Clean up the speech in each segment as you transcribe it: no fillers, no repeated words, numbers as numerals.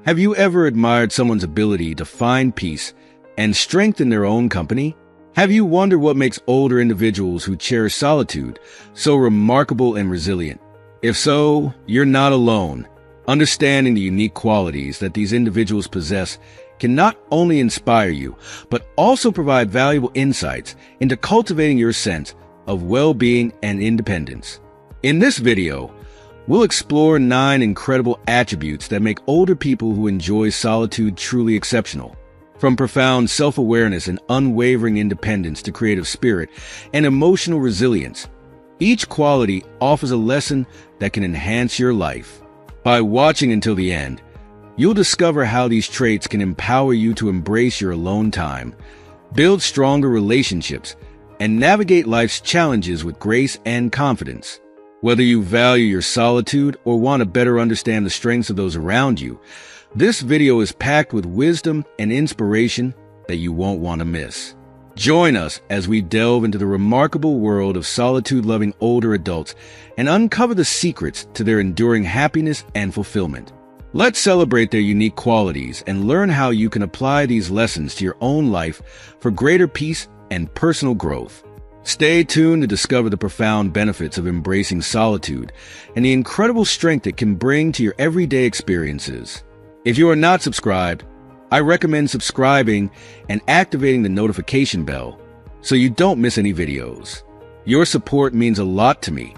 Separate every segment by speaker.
Speaker 1: Have you ever admired someone's ability to find peace and strength in their own company? Have you wondered what makes older individuals who cherish solitude so remarkable and resilient? If so, you're not alone. Understanding the unique qualities that these individuals possess can not only inspire you, but also provide valuable insights into cultivating your sense of well-being and independence. In this video, we'll explore 9 incredible attributes that make older people who enjoy solitude truly exceptional. From profound self-awareness and unwavering independence to creative spirit and emotional resilience, each quality offers a lesson that can enhance your life. By watching until the end, you'll discover how these traits can empower you to embrace your alone time, build stronger relationships, and navigate life's challenges with grace and confidence. Whether you value your solitude or want to better understand the strengths of those around you, this video is packed with wisdom and inspiration that you won't want to miss. Join us as we delve into the remarkable world of solitude-loving older adults and uncover the secrets to their enduring happiness and fulfillment. Let's celebrate their unique qualities and learn how you can apply these lessons to your own life for greater peace and personal growth. Stay tuned to discover the profound benefits of embracing solitude and the incredible strength it can bring to your everyday experiences. If you are not subscribed, I recommend subscribing and activating the notification bell so you don't miss any videos. Your support means a lot to me,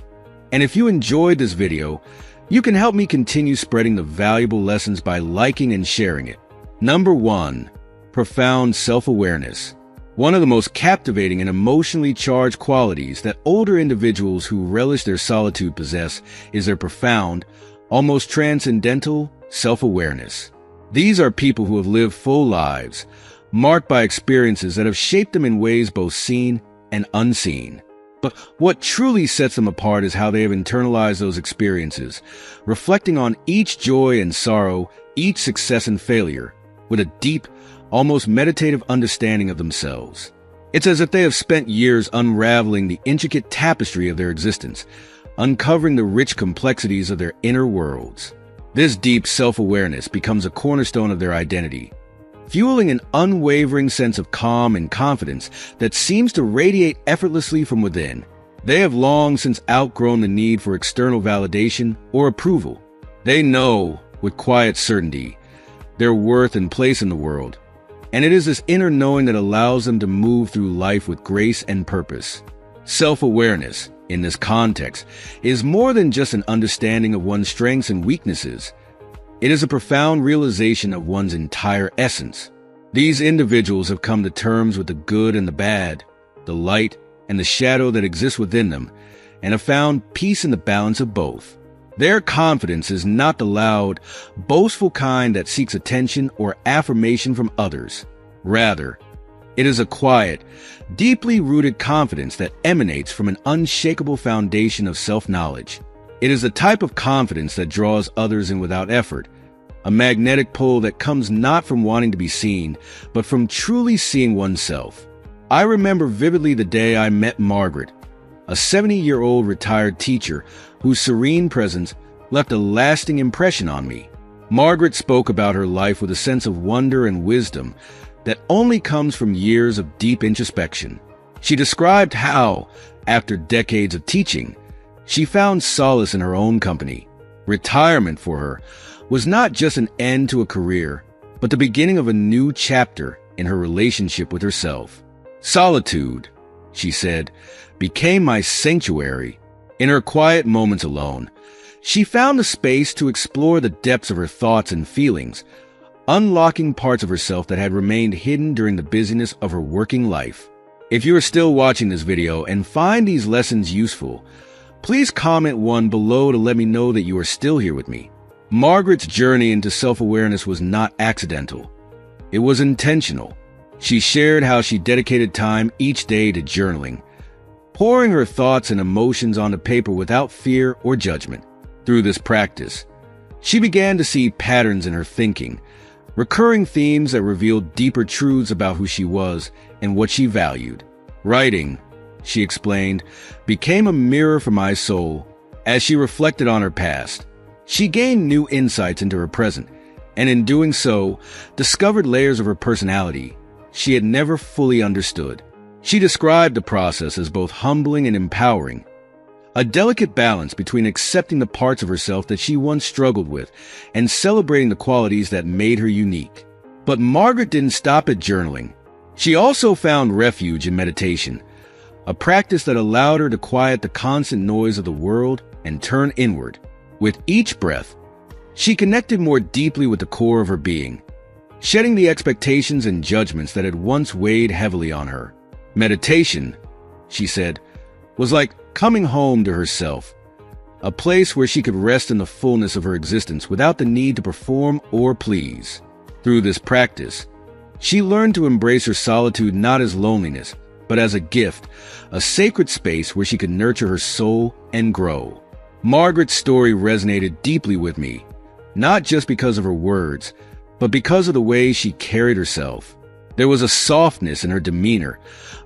Speaker 1: and if you enjoyed this video, you can help me continue spreading the valuable lessons by liking and sharing it. Number 1. Profound self-awareness. One of the most captivating and emotionally charged qualities that older individuals who relish their solitude possess is their profound, almost transcendental self-awareness. These are people who have lived full lives, marked by experiences that have shaped them in ways both seen and unseen. But what truly sets them apart is how they have internalized those experiences, reflecting on each joy and sorrow, each success and failure, with a deep, almost meditative understanding of themselves. It's as if they have spent years unraveling the intricate tapestry of their existence, uncovering the rich complexities of their inner worlds. This deep self-awareness becomes a cornerstone of their identity, fueling an unwavering sense of calm and confidence that seems to radiate effortlessly from within. They have long since outgrown the need for external validation or approval. They know, with quiet certainty, their worth and place in the world, and it is this inner knowing that allows them to move through life with grace and purpose. Self-awareness, in this context, is more than just an understanding of one's strengths and weaknesses. It is a profound realization of one's entire essence. These individuals have come to terms with the good and the bad, the light and the shadow that exists within them, and have found peace in the balance of both. Their confidence is not the loud, boastful kind that seeks attention or affirmation from others. Rather, it is a quiet, deeply rooted confidence that emanates from an unshakable foundation of self-knowledge. It is a type of confidence that draws others in without effort, a magnetic pull that comes not from wanting to be seen, but from truly seeing oneself. I remember vividly the day I met Margaret, a 70-year-old retired teacher whose serene presence left a lasting impression on me. Margaret spoke about her life with a sense of wonder and wisdom that only comes from years of deep introspection. She described how, after decades of teaching, she found solace in her own company. Retirement for her was not just an end to a career, but the beginning of a new chapter in her relationship with herself. Solitude, she said, became my sanctuary. In her quiet moments alone, she found a space to explore the depths of her thoughts and feelings, unlocking parts of herself that had remained hidden during the busyness of her working life. If you are still watching this video and find these lessons useful, please comment 1 below to let me know that you are still here with me. Margaret's journey into self-awareness was not accidental. It was intentional. She shared how she dedicated time each day to journaling, pouring her thoughts and emotions onto paper without fear or judgment. Through this practice, she began to see patterns in her thinking, recurring themes that revealed deeper truths about who she was and what she valued. Writing, she explained, became a mirror for my soul. As she reflected on her past, she gained new insights into her present and in doing so, discovered layers of her personality she had never fully understood. She described the process as both humbling and empowering, a delicate balance between accepting the parts of herself that she once struggled with and celebrating the qualities that made her unique. But Margaret didn't stop at journaling. She also found refuge in meditation, a practice that allowed her to quiet the constant noise of the world and turn inward. With each breath, she connected more deeply with the core of her being, shedding the expectations and judgments that had once weighed heavily on her. Meditation, she said, was like coming home to herself, a place where she could rest in the fullness of her existence without the need to perform or please. Through this practice, she learned to embrace her solitude not as loneliness, but as a gift, a sacred space where she could nurture her soul and grow. Margaret's story resonated deeply with me, not just because of her words, but because of the way she carried herself. There was a softness in her demeanor,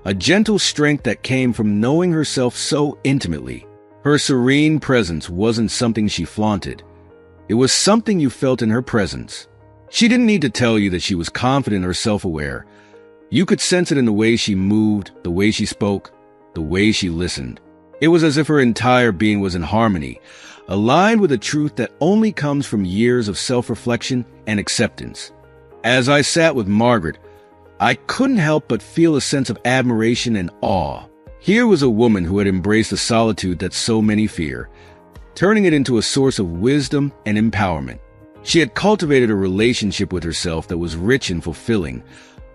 Speaker 1: a gentle strength that came from knowing herself so intimately. Her serene presence wasn't something she flaunted. It was something you felt in her presence. She didn't need to tell you that she was confident or self-aware. You could sense it in the way she moved, the way she spoke, the way she listened. It was as if her entire being was in harmony, aligned with a truth that only comes from years of self-reflection and acceptance. As I sat with Margaret, I couldn't help but feel a sense of admiration and awe. Here was a woman who had embraced the solitude that so many fear, turning it into a source of wisdom and empowerment. She had cultivated a relationship with herself that was rich and fulfilling,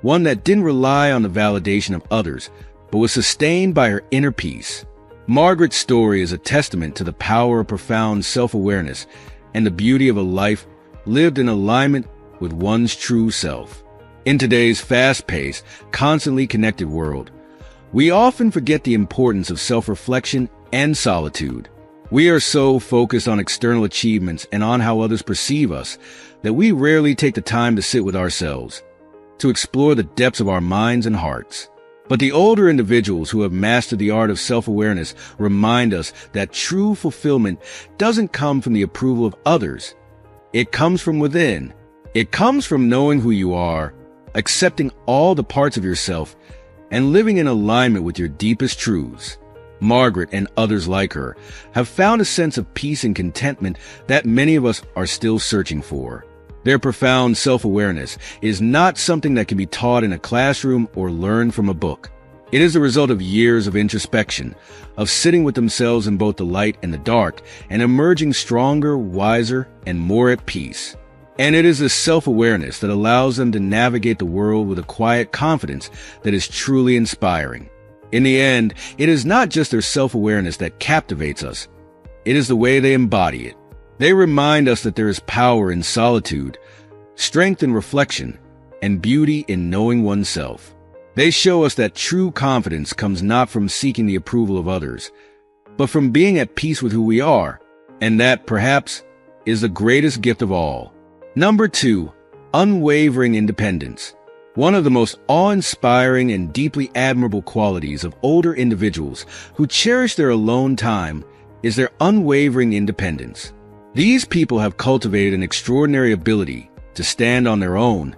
Speaker 1: one that didn't rely on the validation of others, but was sustained by her inner peace. Margaret's story is a testament to the power of profound self-awareness and the beauty of a life lived in alignment with one's true self. In today's fast-paced, constantly connected world, we often forget the importance of self-reflection and solitude. We are so focused on external achievements and on how others perceive us that we rarely take the time to sit with ourselves, to explore the depths of our minds and hearts. But the older individuals who have mastered the art of self-awareness remind us that true fulfillment doesn't come from the approval of others. It comes from within. It comes from knowing who you are, accepting all the parts of yourself, and living in alignment with your deepest truths. Margaret and others like her have found a sense of peace and contentment that many of us are still searching for. Their profound self-awareness is not something that can be taught in a classroom or learned from a book. It is the result of years of introspection, of sitting with themselves in both the light and the dark, and emerging stronger, wiser, and more at peace. And it is this self-awareness that allows them to navigate the world with a quiet confidence that is truly inspiring. In the end, it is not just their self-awareness that captivates us. It is the way they embody it. They remind us that there is power in solitude, strength in reflection, and beauty in knowing oneself. They show us that true confidence comes not from seeking the approval of others, but from being at peace with who we are, and that, perhaps, is the greatest gift of all. Number 2, unwavering independence. One of the most awe-inspiring and deeply admirable qualities of older individuals who cherish their alone time is their unwavering independence. These people have cultivated an extraordinary ability to stand on their own,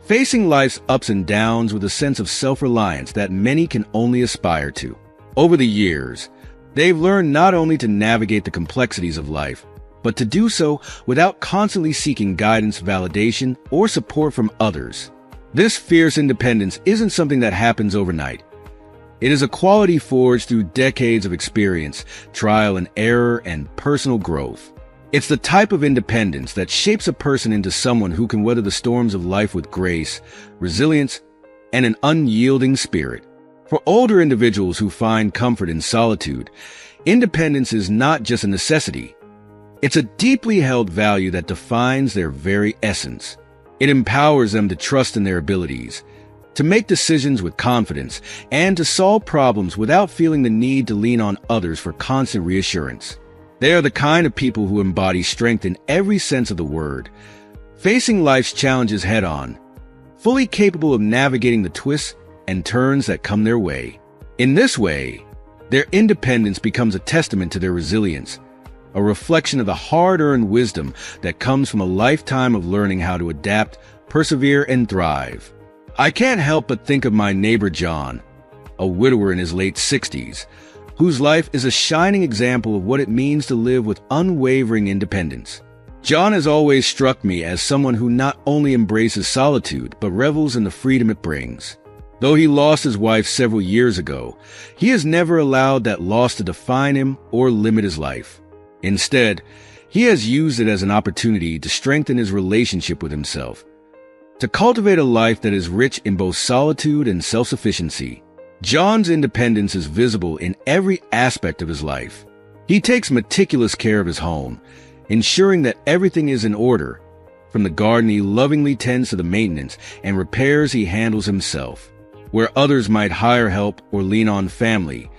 Speaker 1: facing life's ups and downs with a sense of self-reliance that many can only aspire to. Over the years, they've learned not only to navigate the complexities of life, but to do so without constantly seeking guidance, validation, or support from others. This fierce independence isn't something that happens overnight. It is a quality forged through decades of experience, trial and error, and personal growth. It's the type of independence that shapes a person into someone who can weather the storms of life with grace, resilience, and an unyielding spirit. For older individuals who find comfort in solitude, independence is not just a necessity. It's a deeply held value that defines their very essence. It empowers them to trust in their abilities, to make decisions with confidence, and to solve problems without feeling the need to lean on others for constant reassurance. They are the kind of people who embody strength in every sense of the word, facing life's challenges head-on, fully capable of navigating the twists and turns that come their way. In this way, their independence becomes a testament to their resilience, a reflection of the hard-earned wisdom that comes from a lifetime of learning how to adapt, persevere, and thrive. I can't help but think of my neighbor John, a widower in his late 60s, whose life is a shining example of what it means to live with unwavering independence. John has always struck me as someone who not only embraces solitude, but revels in the freedom it brings. Though he lost his wife several years ago, he has never allowed that loss to define him or limit his life. Instead, he has used it as an opportunity to strengthen his relationship with himself, to cultivate a life that is rich in both solitude and self-sufficiency. John's independence is visible in every aspect of his life. He takes meticulous care of his home, ensuring that everything is in order. From the garden he lovingly tends to the maintenance and repairs he handles himself. Where others might hire help or lean on family,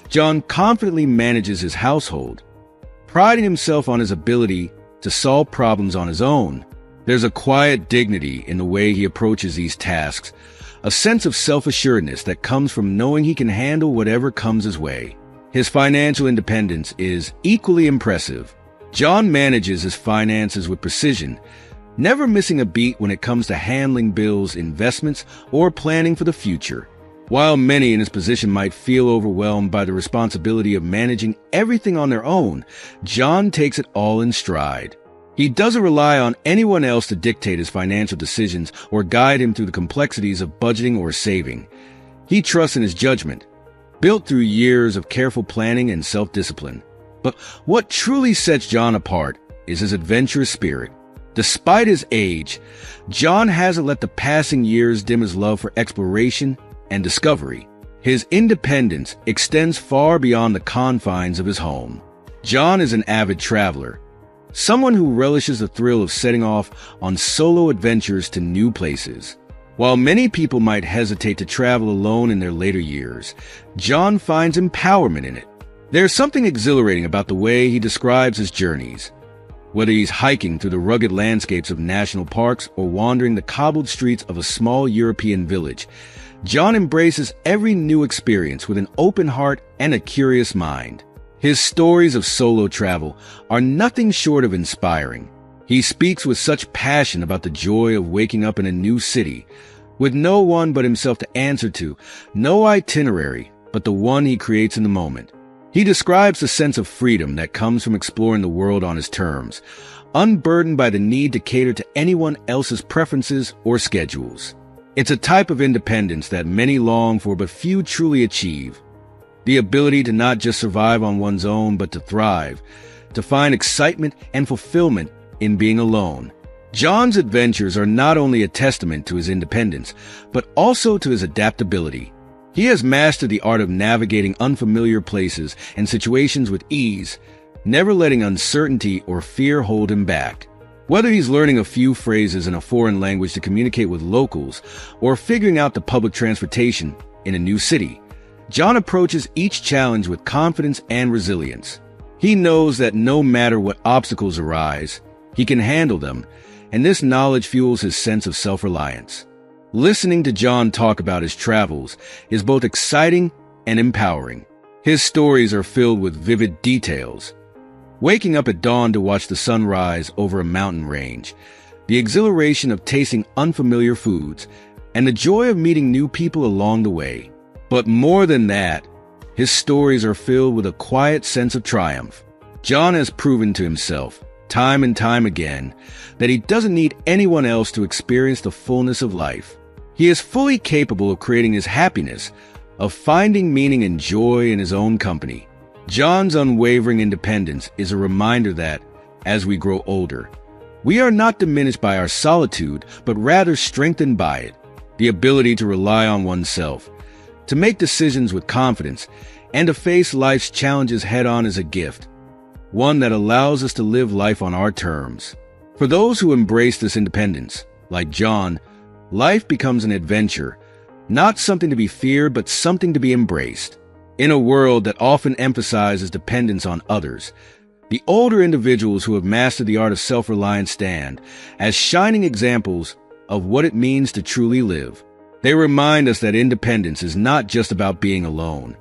Speaker 1: John confidently manages his household, priding himself on his ability to solve problems on his own. There's a quiet dignity in the way he approaches these tasks, a sense of self-assuredness that comes from knowing he can handle whatever comes his way. His financial independence is equally impressive. John manages his finances with precision, never missing a beat when it comes to handling bills, investments, or planning for the future. While many in his position might feel overwhelmed by the responsibility of managing everything on their own, John takes it all in stride. He doesn't rely on anyone else to dictate his financial decisions or guide him through the complexities of budgeting or saving. He trusts in his judgment, built through years of careful planning and self-discipline. But what truly sets John apart is his adventurous spirit. Despite his age, John hasn't let the passing years dim his love for exploration and discovery. His independence extends far beyond the confines of his home. John is an avid traveler, someone who relishes the thrill of setting off on solo adventures to new places. While many people might hesitate to travel alone in their later years, John finds empowerment in it. There's something exhilarating about the way he describes his journeys. Whether he's hiking through the rugged landscapes of national parks or wandering the cobbled streets of a small European village, John embraces every new experience with an open heart and a curious mind. His stories of solo travel are nothing short of inspiring. He speaks with such passion about the joy of waking up in a new city, with no one but himself to answer to, no itinerary but the one he creates in the moment. He describes the sense of freedom that comes from exploring the world on his terms, unburdened by the need to cater to anyone else's preferences or schedules. It's a type of independence that many long for but few truly achieve. The ability to not just survive on one's own but to thrive, to find excitement and fulfillment in being alone. John's adventures are not only a testament to his independence, but also to his adaptability. He has mastered the art of navigating unfamiliar places and situations with ease, never letting uncertainty or fear hold him back. Whether he's learning a few phrases in a foreign language to communicate with locals or figuring out the public transportation in a new city, John approaches each challenge with confidence and resilience. He knows that no matter what obstacles arise, he can handle them, and this knowledge fuels his sense of self-reliance. Listening to John talk about his travels is both exciting and empowering. His stories are filled with vivid details. Waking up at dawn to watch the sun rise over a mountain range, the exhilaration of tasting unfamiliar foods, and the joy of meeting new people along the way. But more than that, his stories are filled with a quiet sense of triumph. John has proven to himself, time and time again, that he doesn't need anyone else to experience the fullness of life. He is fully capable of creating his happiness, of finding meaning and joy in his own company. John's unwavering independence is a reminder that, as we grow older, we are not diminished by our solitude, but rather strengthened by it. The ability to rely on oneself, to make decisions with confidence, and to face life's challenges head-on is a gift, one that allows us to live life on our terms. For those who embrace this independence, like John, life becomes an adventure, not something to be feared, but something to be embraced. In a world that often emphasizes dependence on others, the older individuals who have mastered the art of self-reliance stand as shining examples of what it means to truly live. They remind us that independence is not just about being alone.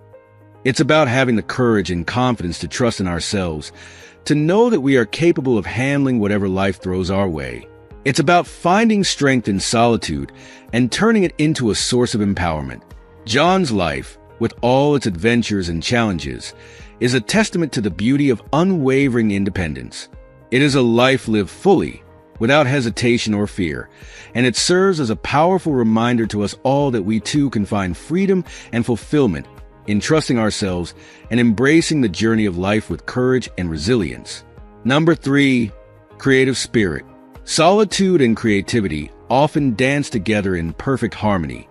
Speaker 1: It's about having the courage and confidence to trust in ourselves, to know that we are capable of handling whatever life throws our way. It's about finding strength in solitude and turning it into a source of empowerment. John's life, with all its adventures and challenges, is a testament to the beauty of unwavering independence. It is a life lived fully, without hesitation or fear, and it serves as a powerful reminder to us all that we too can find freedom and fulfillment in trusting ourselves and embracing the journey of life with courage and resilience. Number 3, creative spirit. Solitude and creativity often dance together in perfect harmony,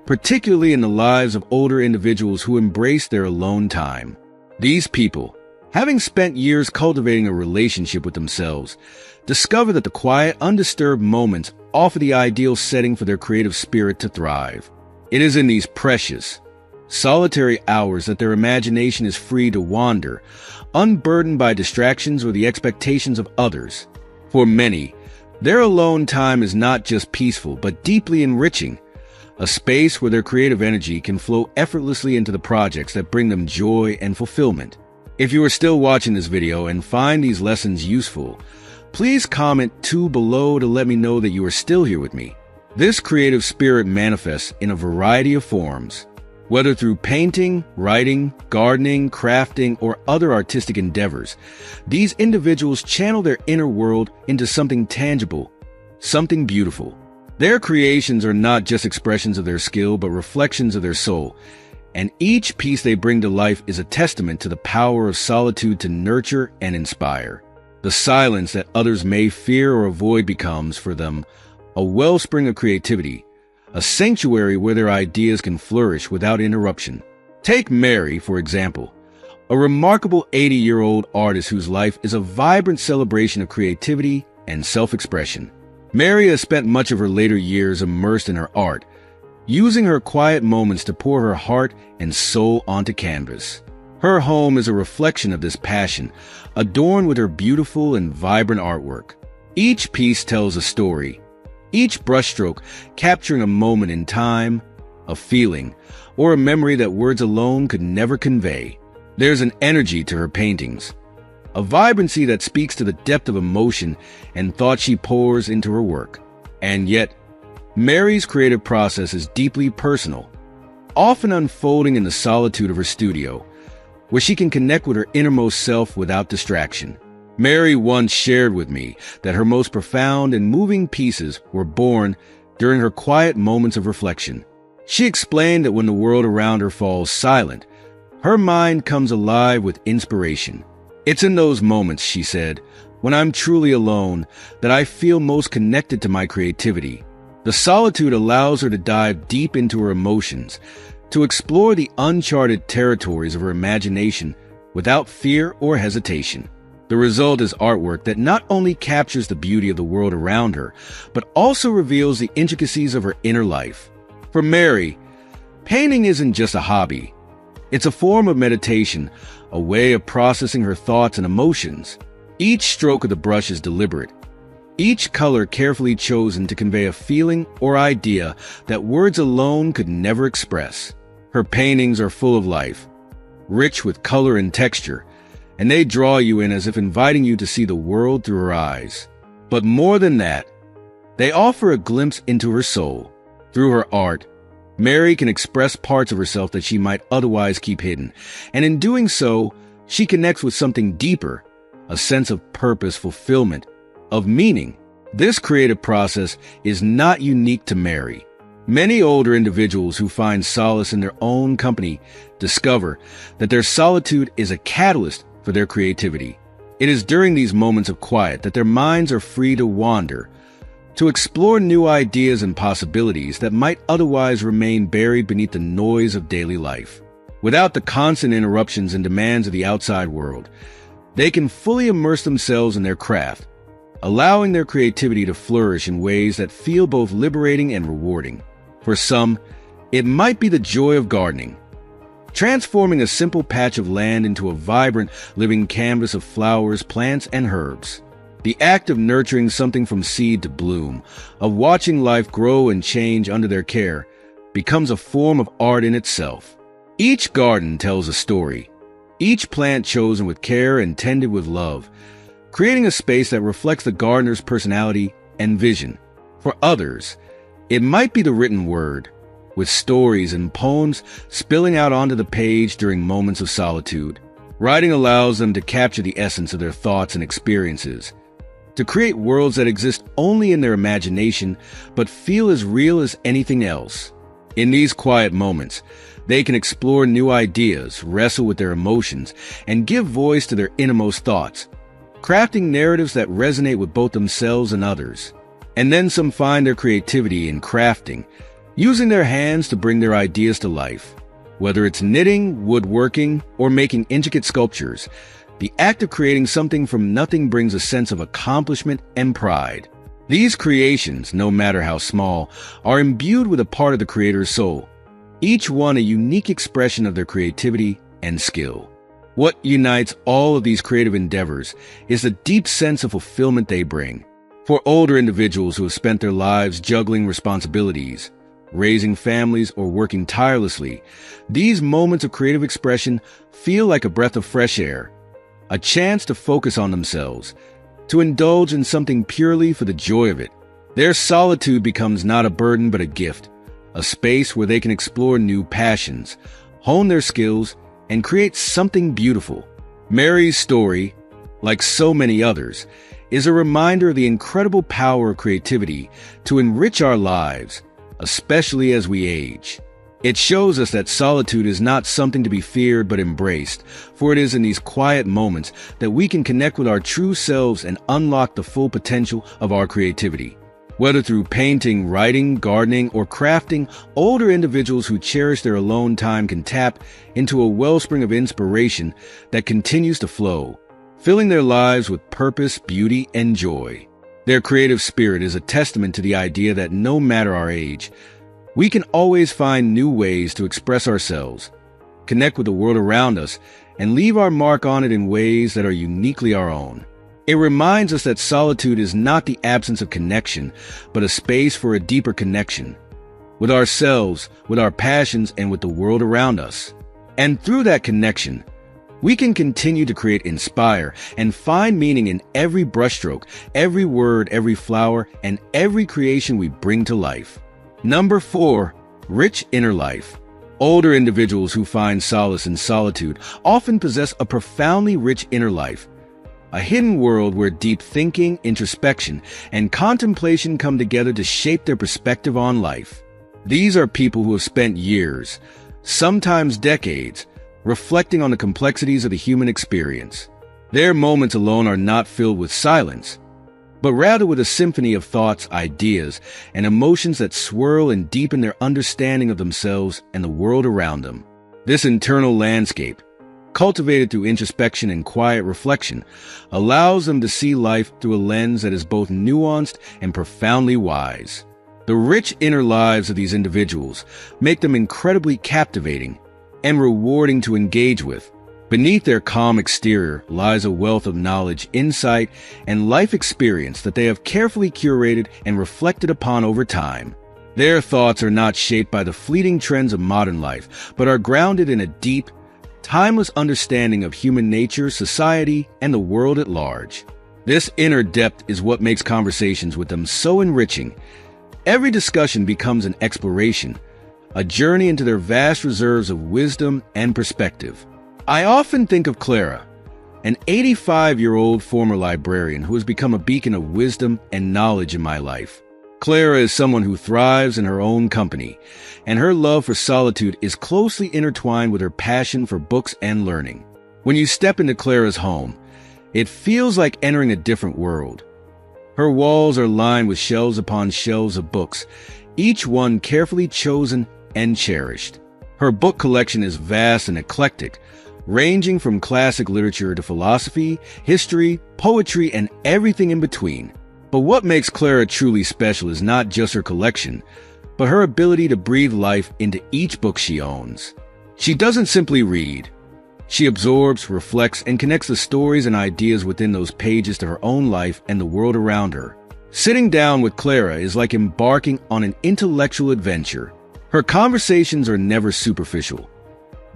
Speaker 1: particularly in the lives of older individuals who embrace their alone time. These people, having spent years cultivating a relationship with themselves, discover that the quiet, undisturbed moments offer the ideal setting for their creative spirit to thrive. It is in these precious, solitary hours that their imagination is free to wander, unburdened by distractions or the expectations of others. For many, their alone time is not just peaceful, but deeply enriching, a space where their creative energy can flow effortlessly into the projects that bring them joy and fulfillment. If you are still watching this video and find these lessons useful, please comment 2 below to let me know that you are still here with me. This creative spirit manifests in a variety of forms, whether through painting, writing, gardening, crafting, or other artistic endeavors. These individuals channel their inner world into something tangible, something beautiful. Their creations are not just expressions of their skill, but reflections of their soul, and each piece they bring to life is a testament to the power of solitude to nurture and inspire. The silence that others may fear or avoid becomes, for them, a wellspring of creativity, a sanctuary where their ideas can flourish without interruption. Take Mary, for example, a remarkable 80-year-old artist whose life is a vibrant celebration of creativity and self-expression. Mary has spent much of her later years immersed in her art, using her quiet moments to pour her heart and soul onto canvas. Her home is a reflection of this passion, adorned with her beautiful and vibrant artwork. Each piece tells a story, each brushstroke capturing a moment in time, a feeling, or a memory that words alone could never convey. There's an energy to her paintings, a vibrancy that speaks to the depth of emotion and thought she pours into her work. And yet, Mary's creative process is deeply personal, often unfolding in the solitude of her studio, where she can connect with her innermost self without distraction. Mary once shared with me that her most profound and moving pieces were born during her quiet moments of reflection. She explained that when the world around her falls silent, her mind comes alive with inspiration. It's in those moments, she said, when I'm truly alone, that I feel most connected to my creativity. The solitude allows her to dive deep into her emotions, to explore the uncharted territories of her imagination without fear or hesitation. The result is artwork that not only captures the beauty of the world around her, but also reveals the intricacies of her inner life. For Mary, painting isn't just a hobby. It's a form of meditation, a way of processing her thoughts and emotions. Each stroke of the brush is deliberate, each color carefully chosen to convey a feeling or idea that words alone could never express. Her paintings are full of life, rich with color and texture, and they draw you in as if inviting you to see the world through her eyes. But more than that, they offer a glimpse into her soul. Through her art, Mary can express parts of herself that she might otherwise keep hidden, and in doing so, she connects with something deeper, a sense of purpose, fulfillment, of meaning. This creative process is not unique to Mary. Many older individuals who find solace in their own company discover that their solitude is a catalyst for their creativity. It is during these moments of quiet that their minds are free to wander, to explore new ideas and possibilities that might otherwise remain buried beneath the noise of daily life. Without the constant interruptions and demands of the outside world, they can fully immerse themselves in their craft, allowing their creativity to flourish in ways that feel both liberating and rewarding. For some, it might be the joy of gardening, transforming a simple patch of land into a vibrant, living canvas of flowers, plants, and herbs. The act of nurturing something from seed to bloom, of watching life grow and change under their care, becomes a form of art in itself. Each garden tells a story, each plant chosen with care and tended with love, creating a space that reflects the gardener's personality and vision. For others, it might be the written word, with stories and poems spilling out onto the page during moments of solitude. Writing allows them to capture the essence of their thoughts and experiences, to create worlds that exist only in their imagination but feel as real as anything else. In these quiet moments, they can explore new ideas, wrestle with their emotions, and give voice to their innermost thoughts, crafting narratives that resonate with both themselves and others. And then some find their creativity in crafting, using their hands to bring their ideas to life. Whether it's knitting, woodworking, or making intricate sculptures, the act of creating something from nothing brings a sense of accomplishment and pride. These creations, no matter how small, are imbued with a part of the creator's soul, each one a unique expression of their creativity and skill. What unites all of these creative endeavors is the deep sense of fulfillment they bring. For older individuals who have spent their lives juggling responsibilities, raising families, or working tirelessly, these moments of creative expression feel like a breath of fresh air, a chance to focus on themselves, to indulge in something purely for the joy of it. Their solitude becomes not a burden but a gift, a space where they can explore new passions, hone their skills, and create something beautiful. Mary's story, like so many others, is a reminder of the incredible power of creativity to enrich our lives, especially as we age. It shows us that solitude is not something to be feared but embraced, for it is in these quiet moments that we can connect with our true selves and unlock the full potential of our creativity. Whether through painting, writing, gardening, or crafting, older individuals who cherish their alone time can tap into a wellspring of inspiration that continues to flow, filling their lives with purpose, beauty, and joy. Their creative spirit is a testament to the idea that no matter our age, we can always find new ways to express ourselves, connect with the world around us, and leave our mark on it in ways that are uniquely our own. It reminds us that solitude is not the absence of connection, but a space for a deeper connection with ourselves, with our passions, and with the world around us. And through that connection, we can continue to create, inspire, and find meaning in every brushstroke, every word, every flower, and every creation we bring to life. Number 4, rich inner life. Older individuals who find solace in solitude often possess a profoundly rich inner life, a hidden world where deep thinking, introspection, and contemplation come together to shape their perspective on life. These are people who have spent years, sometimes decades, reflecting on the complexities of the human experience. Their moments alone are not filled with silence, but rather with a symphony of thoughts, ideas, and emotions that swirl and deepen their understanding of themselves and the world around them. This internal landscape, cultivated through introspection and quiet reflection, allows them to see life through a lens that is both nuanced and profoundly wise. The rich inner lives of these individuals make them incredibly captivating and rewarding to engage with. Beneath their calm exterior lies a wealth of knowledge, insight, and life experience that they have carefully curated and reflected upon over time. Their thoughts are not shaped by the fleeting trends of modern life, but are grounded in a deep, timeless understanding of human nature, society, and the world at large. This inner depth is what makes conversations with them so enriching. Every discussion becomes an exploration, a journey into their vast reserves of wisdom and perspective. I often think of Clara, an 85-year-old former librarian who has become a beacon of wisdom and knowledge in my life. Clara is someone who thrives in her own company, and her love for solitude is closely intertwined with her passion for books and learning. When you step into Clara's home, it feels like entering a different world. Her walls are lined with shelves upon shelves of books, each one carefully chosen and cherished. Her book collection is vast and eclectic, ranging from classic literature to philosophy, history, poetry, and everything in between. But what makes Clara truly special is not just her collection, but her ability to breathe life into each book she owns. She doesn't simply read. She absorbs, reflects, and connects the stories and ideas within those pages to her own life and the world around her. Sitting down with Clara is like embarking on an intellectual adventure. Her conversations are never superficial.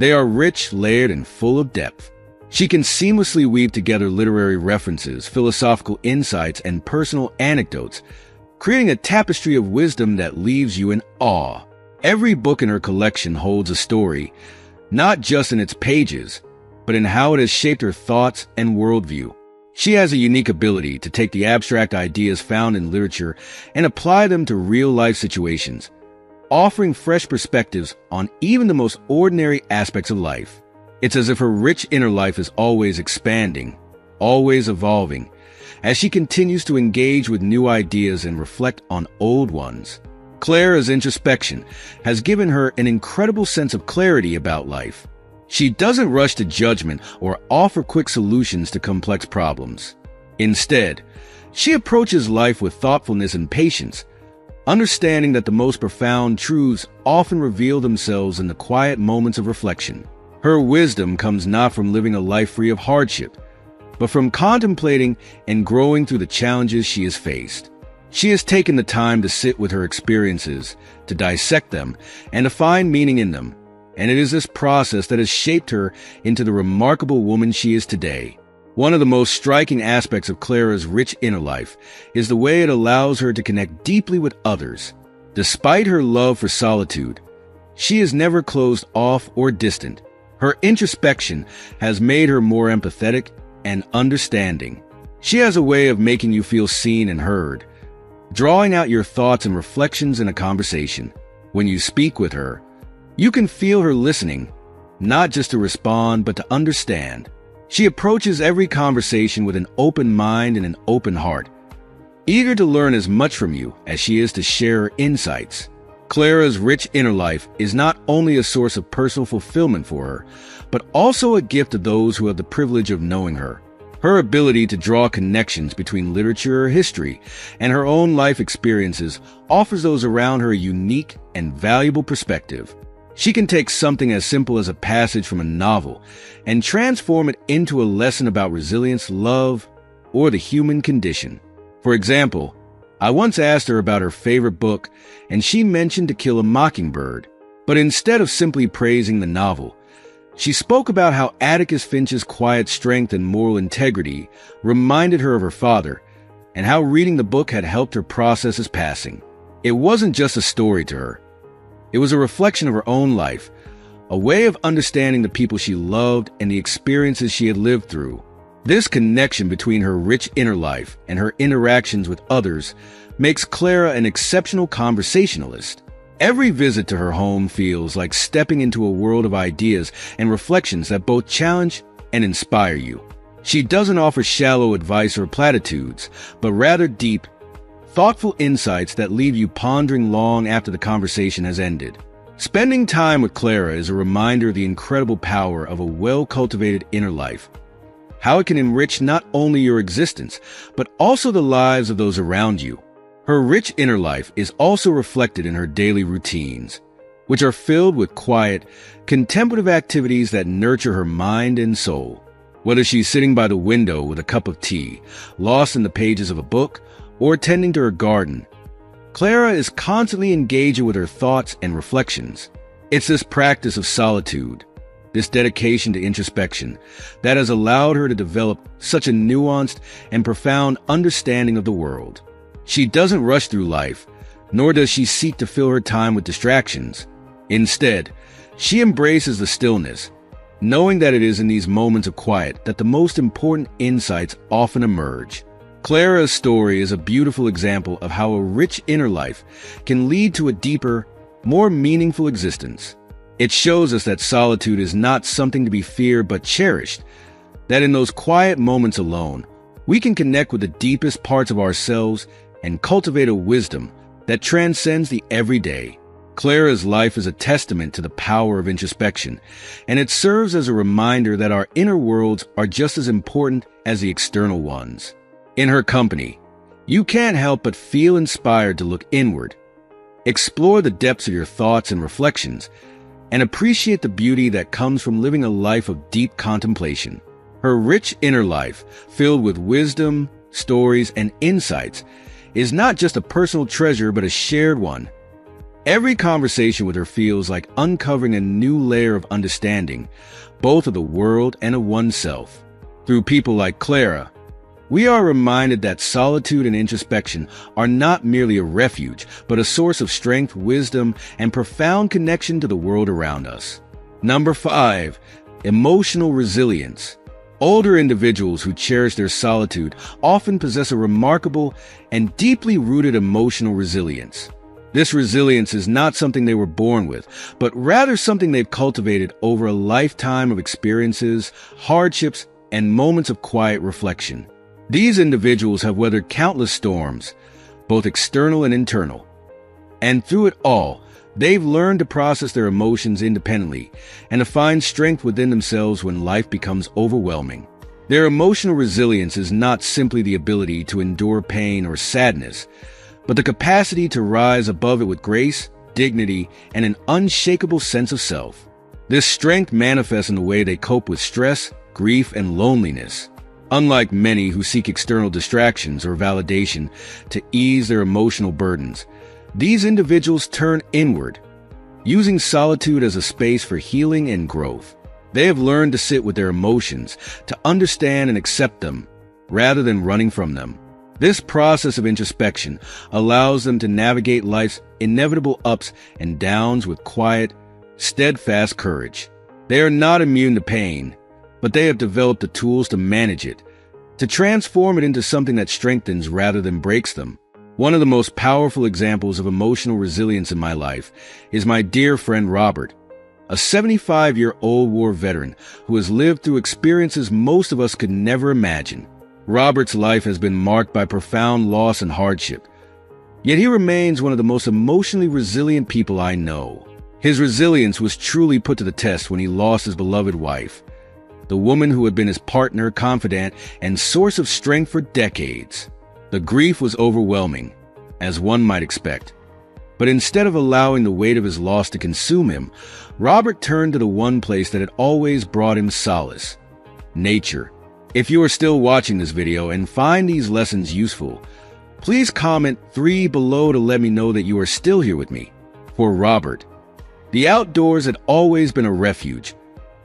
Speaker 1: They are rich, layered, and full of depth. She can seamlessly weave together literary references, philosophical insights, and personal anecdotes, creating a tapestry of wisdom that leaves you in awe. Every book in her collection holds a story, not just in its pages, but in how it has shaped her thoughts and worldview. She has a unique ability to take the abstract ideas found in literature and apply them to real-life situations, offering fresh perspectives on even the most ordinary aspects of life. It's as if her rich inner life is always expanding, always evolving, as she continues to engage with new ideas and reflect on old ones. Clara's introspection has given her an incredible sense of clarity about life. She doesn't rush to judgment or offer quick solutions to complex problems. Instead, she approaches life with thoughtfulness and patience, understanding that the most profound truths often reveal themselves in the quiet moments of reflection. Her wisdom comes not from living a life free of hardship, but from contemplating and growing through the challenges she has faced. She has taken the time to sit with her experiences, to dissect them, and to find meaning in them. And it is this process that has shaped her into the remarkable woman she is today. One of the most striking aspects of Clara's rich inner life is the way it allows her to connect deeply with others. Despite her love for solitude, she is never closed off or distant. Her introspection has made her more empathetic and understanding. She has a way of making you feel seen and heard, drawing out your thoughts and reflections in a conversation. When you speak with her, you can feel her listening, not just to respond, but to understand. She approaches every conversation with an open mind and an open heart, eager to learn as much from you as she is to share her insights. Clara's rich inner life is not only a source of personal fulfillment for her, but also a gift to those who have the privilege of knowing her. Her ability to draw connections between literature or history and her own life experiences offers those around her a unique and valuable perspective. She can take something as simple as a passage from a novel and transform it into a lesson about resilience, love, or the human condition. For example, I once asked her about her favorite book, and she mentioned To Kill a Mockingbird. But instead of simply praising the novel, she spoke about how Atticus Finch's quiet strength and moral integrity reminded her of her father, and how reading the book had helped her process his passing. It wasn't just a story to her. It was a reflection of her own life, a way of understanding the people she loved and the experiences she had lived through. This connection between her rich inner life and her interactions with others makes Clara an exceptional conversationalist. Every visit to her home feels like stepping into a world of ideas and reflections that both challenge and inspire you. She doesn't offer shallow advice or platitudes, but rather deep, thoughtful insights that leave you pondering long after the conversation has ended. Spending time with Clara is a reminder of the incredible power of a well-cultivated inner life, how it can enrich not only your existence, but also the lives of those around you. Her rich inner life is also reflected in her daily routines, which are filled with quiet, contemplative activities that nurture her mind and soul. Whether she's sitting by the window with a cup of tea, lost in the pages of a book, or tending to her garden, Clara is constantly engaging with her thoughts and reflections. It's this practice of solitude, this dedication to introspection, that has allowed her to develop such a nuanced and profound understanding of the world. She doesn't rush through life, nor does she seek to fill her time with distractions. Instead, she embraces the stillness, knowing that it is in these moments of quiet that the most important insights often emerge. Clara's story is a beautiful example of how a rich inner life can lead to a deeper, more meaningful existence. It shows us that solitude is not something to be feared but cherished, that in those quiet moments alone, we can connect with the deepest parts of ourselves and cultivate a wisdom that transcends the everyday. Clara's life is a testament to the power of introspection, and it serves as a reminder that our inner worlds are just as important as the external ones. In her company, you can't help but feel inspired to look inward, explore the depths of your thoughts and reflections, and appreciate the beauty that comes from living a life of deep contemplation. Her rich inner life, filled with wisdom, stories, and insights, is not just a personal treasure but a shared one, Every conversation with her feels like uncovering a new layer of understanding, both of the world and of oneself. Through people like Clara, we are reminded that solitude and introspection are not merely a refuge, but a source of strength, wisdom, and profound connection to the world around us. Number 5, emotional resilience. Older individuals who cherish their solitude often possess a remarkable and deeply rooted emotional resilience. This resilience is not something they were born with, but rather something they've cultivated over a lifetime of experiences, hardships, and moments of quiet reflection. These individuals have weathered countless storms, both external and internal. And through it all, they've learned to process their emotions independently and to find strength within themselves when life becomes overwhelming. Their emotional resilience is not simply the ability to endure pain or sadness, but the capacity to rise above it with grace, dignity, and an unshakable sense of self. This strength manifests in the way they cope with stress, grief, and loneliness. Unlike many who seek external distractions or validation to ease their emotional burdens, these individuals turn inward, using solitude as a space for healing and growth. They have learned to sit with their emotions, to understand and accept them, rather than running from them. This process of introspection allows them to navigate life's inevitable ups and downs with quiet, steadfast courage. They are not immune to pain, but they have developed the tools to manage it, to transform it into something that strengthens rather than breaks them. One of the most powerful examples of emotional resilience in my life is my dear friend Robert, a 75-year-old war veteran who has lived through experiences most of us could never imagine. Robert's life has been marked by profound loss and hardship, yet he remains one of the most emotionally resilient people I know. His resilience was truly put to the test when he lost his beloved wife, the woman who had been his partner, confidant, and source of strength for decades. The grief was overwhelming, as one might expect. But instead of allowing the weight of his loss to consume him, Robert turned to the one place that had always brought him solace: nature. If you are still watching this video and find these lessons useful, please comment 3 below to let me know that you are still here with me. For Robert, the outdoors had always been a refuge,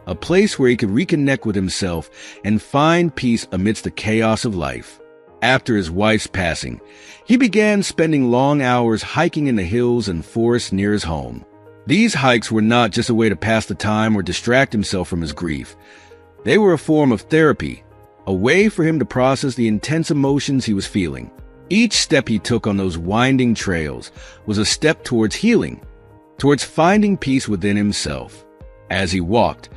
Speaker 1: a place where he could reconnect with himself and find peace amidst the chaos of life. After his wife's passing, he began spending long hours hiking in the hills and forests near his home. These hikes were not just a way to pass the time or distract himself from his grief. They were a form of therapy, a way for him to process the intense emotions he was feeling. Each step he took on those winding trails was a step towards healing, towards finding peace within himself. As he walked,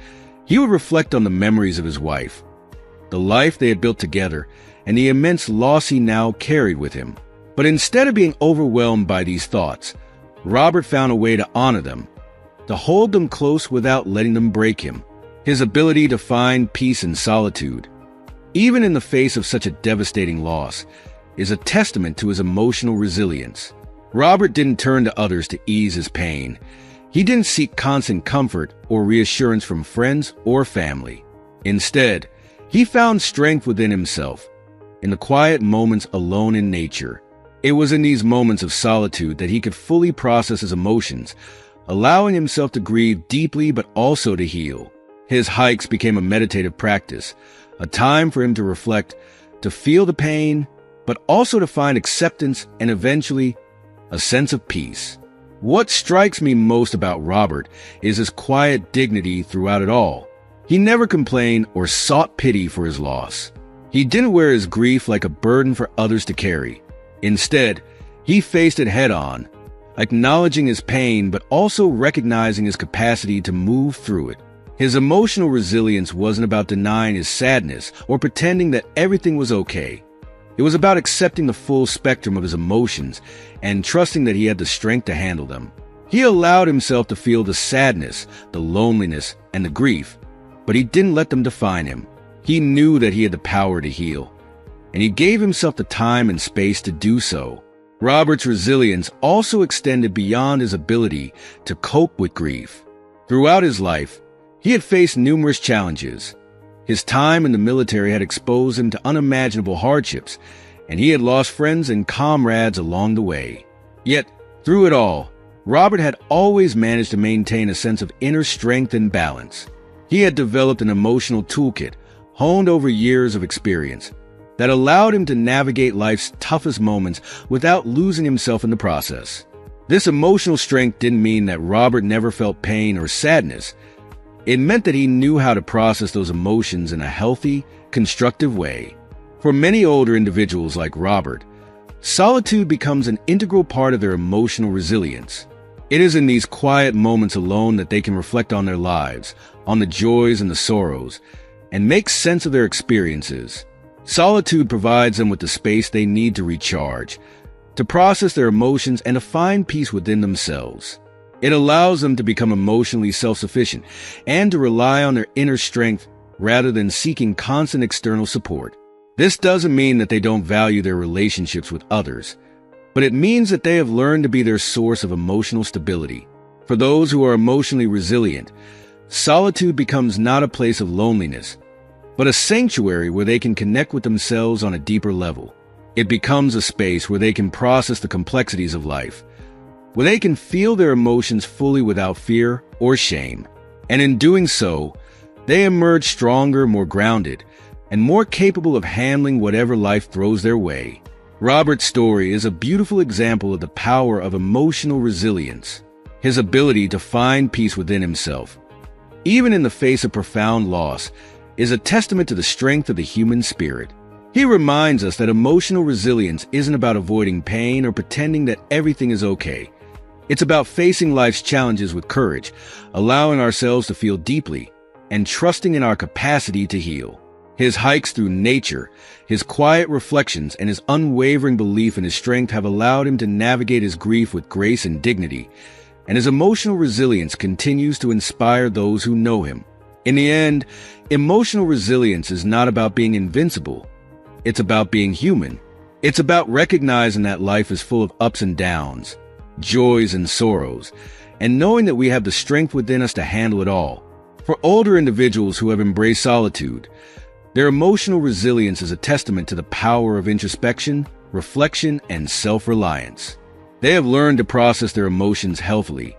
Speaker 1: he would reflect on the memories of his wife, the life they had built together, and the immense loss he now carried with him. But instead of being overwhelmed by these thoughts, Robert found a way to honor them, to hold them close without letting them break him. His ability to find peace in solitude, even in the face of such a devastating loss, is a testament to his emotional resilience. Robert didn't turn to others to ease his pain. He didn't seek constant comfort or reassurance from friends or family. Instead, he found strength within himself, in the quiet moments alone in nature. It was in these moments of solitude that he could fully process his emotions, allowing himself to grieve deeply but also to heal. His hikes became a meditative practice, a time for him to reflect, to feel the pain, but also to find acceptance and eventually a sense of peace. What strikes me most about Robert is his quiet dignity throughout it all. He never complained or sought pity for his loss. He didn't wear his grief like a burden for others to carry. Instead, he faced it head-on, acknowledging his pain but also recognizing his capacity to move through it. His emotional resilience wasn't about denying his sadness or pretending that everything was okay. It was about accepting the full spectrum of his emotions and trusting that he had the strength to handle them. He allowed himself to feel the sadness, the loneliness, and the grief, but he didn't let them define him. He knew that he had the power to heal, and he gave himself the time and space to do so. Robert's resilience also extended beyond his ability to cope with grief. Throughout his life, he had faced numerous challenges. His time in the military had exposed him to unimaginable hardships, and he had lost friends and comrades along the way. Yet, through it all, Robert had always managed to maintain a sense of inner strength and balance. He had developed an emotional toolkit, honed over years of experience, that allowed him to navigate life's toughest moments without losing himself in the process. This emotional strength didn't mean that Robert never felt pain or sadness. It meant that he knew how to process those emotions in a healthy, constructive way. For many older individuals like Robert, solitude becomes an integral part of their emotional resilience. It is in these quiet moments alone that they can reflect on their lives, on the joys and the sorrows, and make sense of their experiences. Solitude provides them with the space they need to recharge, to process their emotions, and to find peace within themselves. It allows them to become emotionally self-sufficient and to rely on their inner strength rather than seeking constant external support. This doesn't mean that they don't value their relationships with others, but it means that they have learned to be their source of emotional stability. For those who are emotionally resilient, solitude becomes not a place of loneliness, but a sanctuary where they can connect with themselves on a deeper level. It becomes a space where they can process the complexities of life, where they can feel their emotions fully without fear or shame. And in doing so, they emerge stronger, more grounded, and more capable of handling whatever life throws their way. Robert's story is a beautiful example of the power of emotional resilience, his ability to find peace within himself, even in the face of profound loss, is a testament to the strength of the human spirit. He reminds us that emotional resilience isn't about avoiding pain or pretending that everything is okay. It's about facing life's challenges with courage, allowing ourselves to feel deeply, and trusting in our capacity to heal. His hikes through nature, his quiet reflections, and his unwavering belief in his strength have allowed him to navigate his grief with grace and dignity, and his emotional resilience continues to inspire those who know him. In the end, emotional resilience is not about being invincible. It's about being human. It's about recognizing that life is full of ups and downs, joys and sorrows, and knowing that we have the strength within us to handle it all. For older individuals who have embraced solitude, their emotional resilience is a testament to the power of introspection, reflection, and self-reliance. They have learned to process their emotions healthily,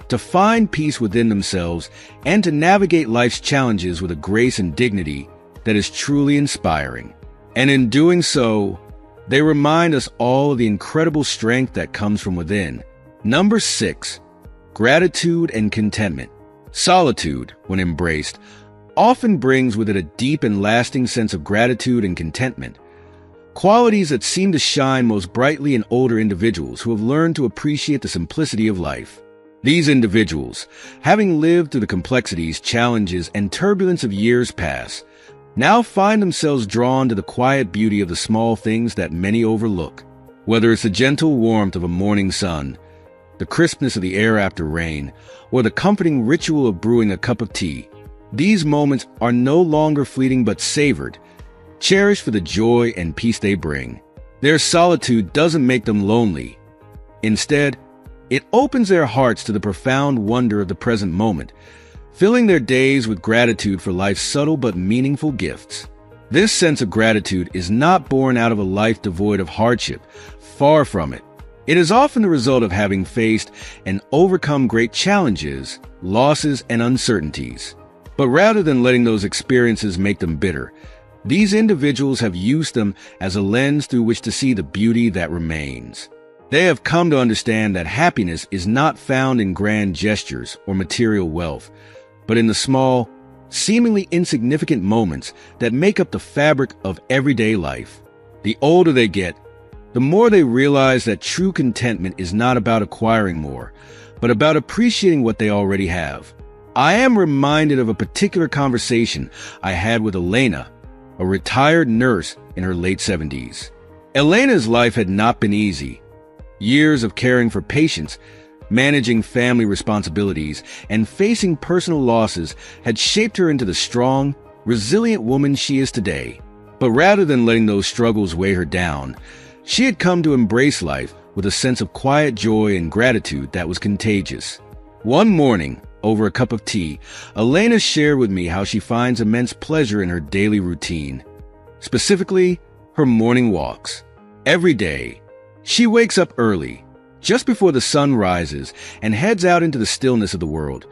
Speaker 1: to find peace within themselves, and to navigate life's challenges with a grace and dignity that is truly inspiring. And in doing so, they remind us all of the incredible strength that comes from within. Number 6, gratitude and contentment. Solitude, when embraced, often brings with it a deep and lasting sense of gratitude and contentment, qualities that seem to shine most brightly in older individuals who have learned to appreciate the simplicity of life. These individuals, having lived through the complexities, challenges, and turbulence of years past, now find themselves drawn to the quiet beauty of the small things that many overlook. Whether it's the gentle warmth of a morning sun, the crispness of the air after rain, or the comforting ritual of brewing a cup of tea, these moments are no longer fleeting but savored, cherished for the joy and peace they bring. Their solitude doesn't make them lonely. Instead, it opens their hearts to the profound wonder of the present moment, filling their days with gratitude for life's subtle but meaningful gifts. This sense of gratitude is not born out of a life devoid of hardship. Far from it. It is often the result of having faced and overcome great challenges, losses, and uncertainties. But rather than letting those experiences make them bitter, these individuals have used them as a lens through which to see the beauty that remains. They have come to understand that happiness is not found in grand gestures or material wealth, but in the small, seemingly insignificant moments that make up the fabric of everyday life. The older they get, the more they realize that true contentment is not about acquiring more, but about appreciating what they already have. I am reminded of a particular conversation I had with Elena, a retired nurse in her late 70s. Elena's life had not been easy. Years of caring for patients, managing family responsibilities, and facing personal losses had shaped her into the strong, resilient woman she is today. But rather than letting those struggles weigh her down, she had come to embrace life with a sense of quiet joy and gratitude that was contagious. One morning, over a cup of tea, Elena shared with me how she finds immense pleasure in her daily routine, specifically her morning walks. Every day, she wakes up early, just before the sun rises and heads out into the stillness of the world,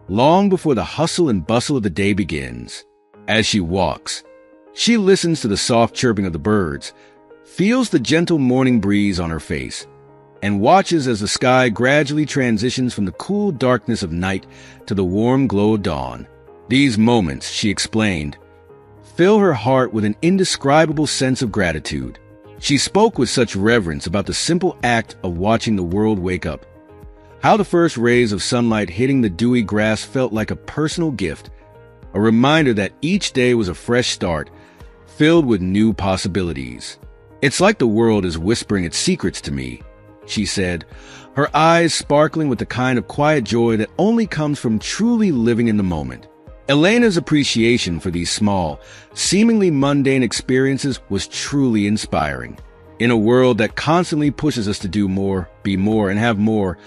Speaker 1: long before the hustle and bustle of the day begins. As she walks, she listens to the soft chirping of the birds, feels the gentle morning breeze on her face, and watches as the sky gradually transitions from the cool darkness of night to the warm glow of dawn. These moments, she explained, fill her heart with an indescribable sense of gratitude. She spoke with such reverence about the simple act of watching the world wake up, how the first rays of sunlight hitting the dewy grass felt like a personal gift, a reminder that each day was a fresh start, filled with new possibilities. "It's like the world is whispering its secrets to me," she said, her eyes sparkling with the kind of quiet joy that only comes from truly living in the moment. Elena's appreciation for these small, seemingly mundane experiences was truly inspiring. In a world that constantly pushes us to do more, be more, and have more,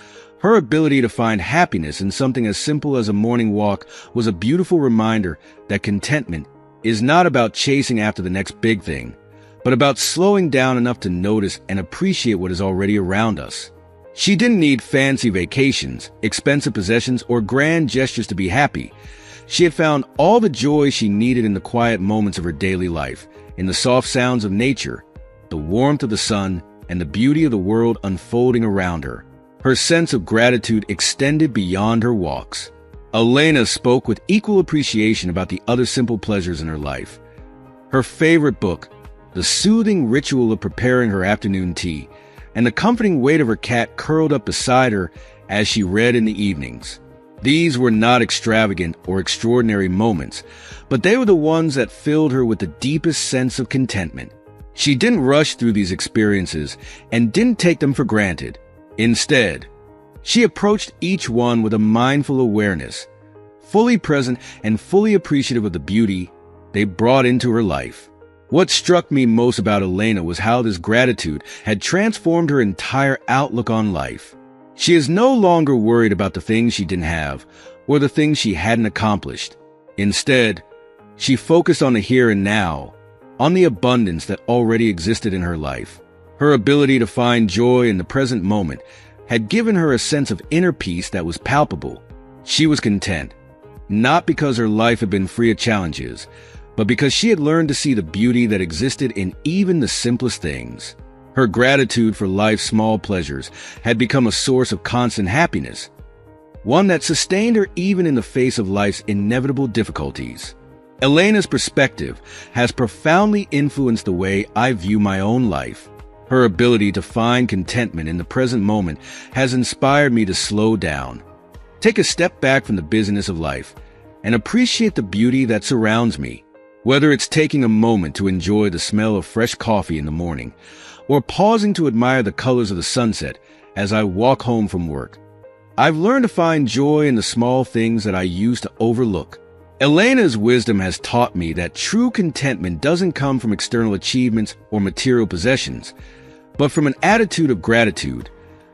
Speaker 1: her ability to find happiness in something as simple as a morning walk was a beautiful reminder that contentment is not about chasing after the next big thing, but about slowing down enough to notice and appreciate what is already around us. She didn't need fancy vacations, expensive possessions, or grand gestures to be happy. She had found all the joy she needed in the quiet moments of her daily life, in the soft sounds of nature, the warmth of the sun, and the beauty of the world unfolding around her. Her sense of gratitude extended beyond her walks. Elena spoke with equal appreciation about the other simple pleasures in her life. Her favorite book, the soothing ritual of preparing her afternoon tea, and the comforting weight of her cat curled up beside her as she read in the evenings. These were not extravagant or extraordinary moments, but they were the ones that filled her with the deepest sense of contentment. She didn't rush through these experiences and didn't take them for granted. Instead, she approached each one with a mindful awareness, fully present and fully appreciative of the beauty they brought into her life. What struck me most about Elena was how this gratitude had transformed her entire outlook on life. She is no longer worried about the things she didn't have or the things she hadn't accomplished. Instead, she focused on the here and now, on the abundance that already existed in her life. Her ability to find joy in the present moment had given her a sense of inner peace that was palpable. She was content, not because her life had been free of challenges, but because she had learned to see the beauty that existed in even the simplest things. Her gratitude for life's small pleasures had become a source of constant happiness, one that sustained her even in the face of life's inevitable difficulties. Elena's perspective has profoundly influenced the way I view my own life. Her ability to find contentment in the present moment has inspired me to slow down, take a step back from the busyness of life, and appreciate the beauty that surrounds me. Whether it's taking a moment to enjoy the smell of fresh coffee in the morning, or pausing to admire the colors of the sunset as I walk home from work, I've learned to find joy in the small things that I used to overlook. Elena's wisdom has taught me that true contentment doesn't come from external achievements or material possessions, but from an attitude of gratitude,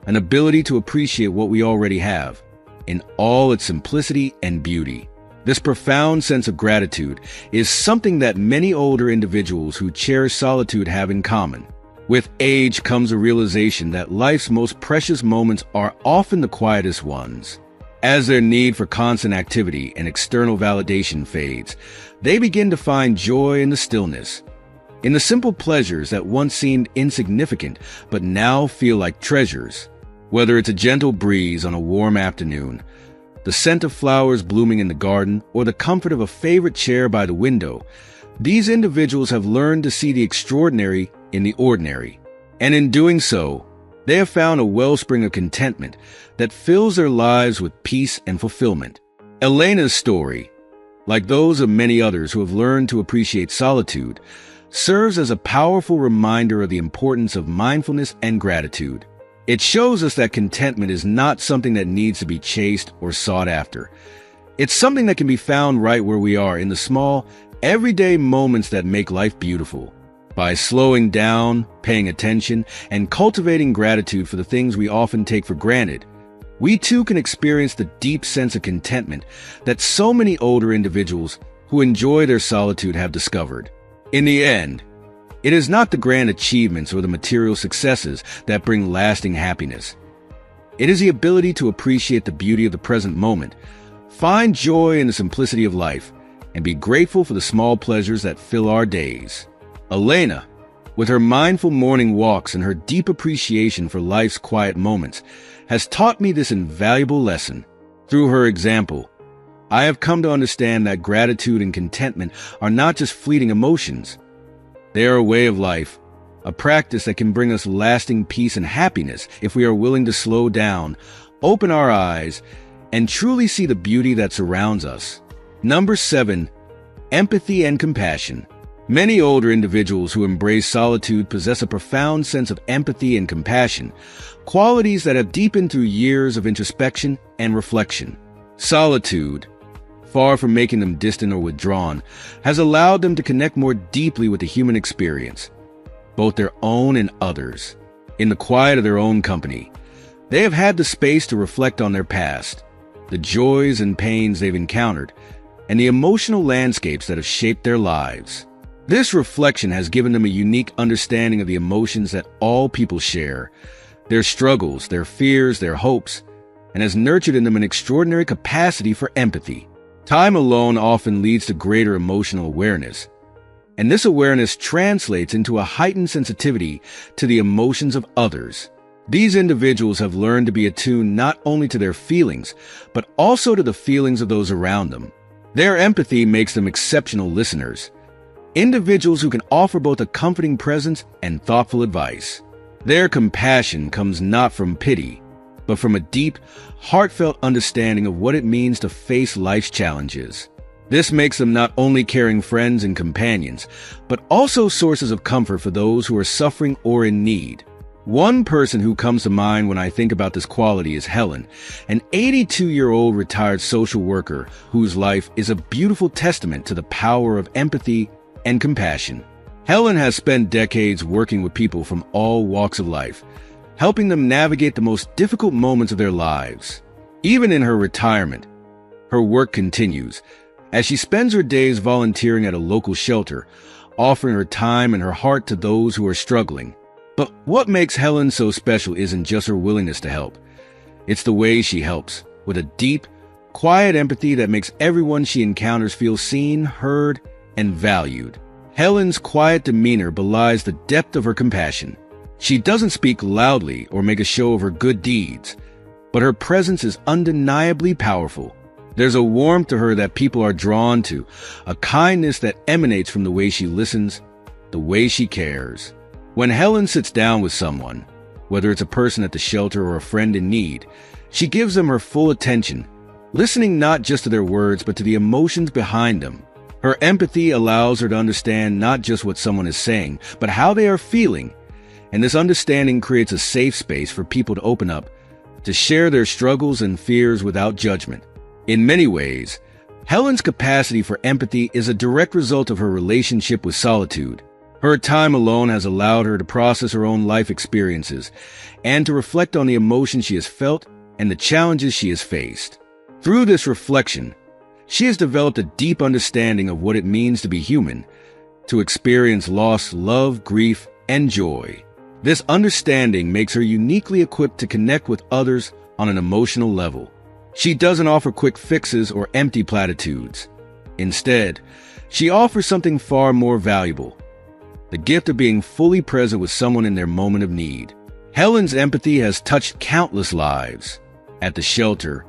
Speaker 1: an ability to appreciate what we already have, in all its simplicity and beauty. This profound sense of gratitude is something that many older individuals who cherish solitude have in common. With age comes a realization that life's most precious moments are often the quietest ones. As their need for constant activity and external validation fades, they begin to find joy in the stillness, in the simple pleasures that once seemed insignificant but now feel like treasures. Whether it's a gentle breeze on a warm afternoon, the scent of flowers blooming in the garden, or the comfort of a favorite chair by the window, these individuals have learned to see the extraordinary in the ordinary. And in doing so, they have found a wellspring of contentment that fills their lives with peace and fulfillment. Elena's story, like those of many others who have learned to appreciate solitude, serves as a powerful reminder of the importance of mindfulness and gratitude. It shows us that contentment is not something that needs to be chased or sought after. It's something that can be found right where we are, in the small, everyday moments that make life beautiful. By slowing down, paying attention, and cultivating gratitude for the things we often take for granted, we too can experience the deep sense of contentment that so many older individuals who enjoy their solitude have discovered. In the end, it is not the grand achievements or the material successes that bring lasting happiness. It is the ability to appreciate the beauty of the present moment, find joy in the simplicity of life, and be grateful for the small pleasures that fill our days. Elena, with her mindful morning walks and her deep appreciation for life's quiet moments, has taught me this invaluable lesson. Through her example, I have come to understand that gratitude and contentment are not just fleeting emotions. They are a way of life, a practice that can bring us lasting peace and happiness if we are willing to slow down, open our eyes, and truly see the beauty that surrounds us. Number 7, empathy and compassion. Many older individuals who embrace solitude possess a profound sense of empathy and compassion, qualities that have deepened through years of introspection and reflection. Solitude, far from making them distant or withdrawn, has allowed them to connect more deeply with the human experience, both their own and others. In the quiet of their own company, they have had the space to reflect on their past, the joys and pains they've encountered, and the emotional landscapes that have shaped their lives. This reflection has given them a unique understanding of the emotions that all people share, their struggles, their fears, their hopes, and has nurtured in them an extraordinary capacity for empathy. Time alone often leads to greater emotional awareness, and this awareness translates into a heightened sensitivity to the emotions of others. These individuals have learned to be attuned not only to their feelings, but also to the feelings of those around them. Their empathy makes them exceptional listeners, individuals who can offer both a comforting presence and thoughtful advice. Their compassion comes not from pity, but from a deep, heartfelt understanding of what it means to face life's challenges. This makes them not only caring friends and companions, but also sources of comfort for those who are suffering or in need. One person who comes to mind when I think about this quality is Helen, an 82-year-old retired social worker whose life is a beautiful testament to the power of empathy and compassion. Helen has spent decades working with people from all walks of life, helping them navigate the most difficult moments of their lives. Even in her retirement, her work continues, as she spends her days volunteering at a local shelter, offering her time and her heart to those who are struggling. But what makes Helen so special isn't just her willingness to help. It's the way she helps, with a deep, quiet empathy that makes everyone she encounters feel seen, heard, and valued. Helen's quiet demeanor belies the depth of her compassion. She doesn't speak loudly or make a show of her good deeds, but her presence is undeniably powerful. There's a warmth to her that people are drawn to, a kindness that emanates from the way she listens, the way she cares. When Helen sits down with someone, whether it's a person at the shelter or a friend in need, she gives them her full attention, listening not just to their words but to the emotions behind them. Her empathy allows her to understand not just what someone is saying, but how they are feeling, and this understanding creates a safe space for people to open up, to share their struggles and fears without judgment. In many ways, Helen's capacity for empathy is a direct result of her relationship with solitude. Her time alone has allowed her to process her own life experiences and to reflect on the emotions she has felt and the challenges she has faced. Through this reflection, she has developed a deep understanding of what it means to be human, to experience loss, love, grief, and joy. This understanding makes her uniquely equipped to connect with others on an emotional level. She doesn't offer quick fixes or empty platitudes. Instead, she offers something far more valuable: the gift of being fully present with someone in their moment of need. Helen's empathy has touched countless lives. At the shelter,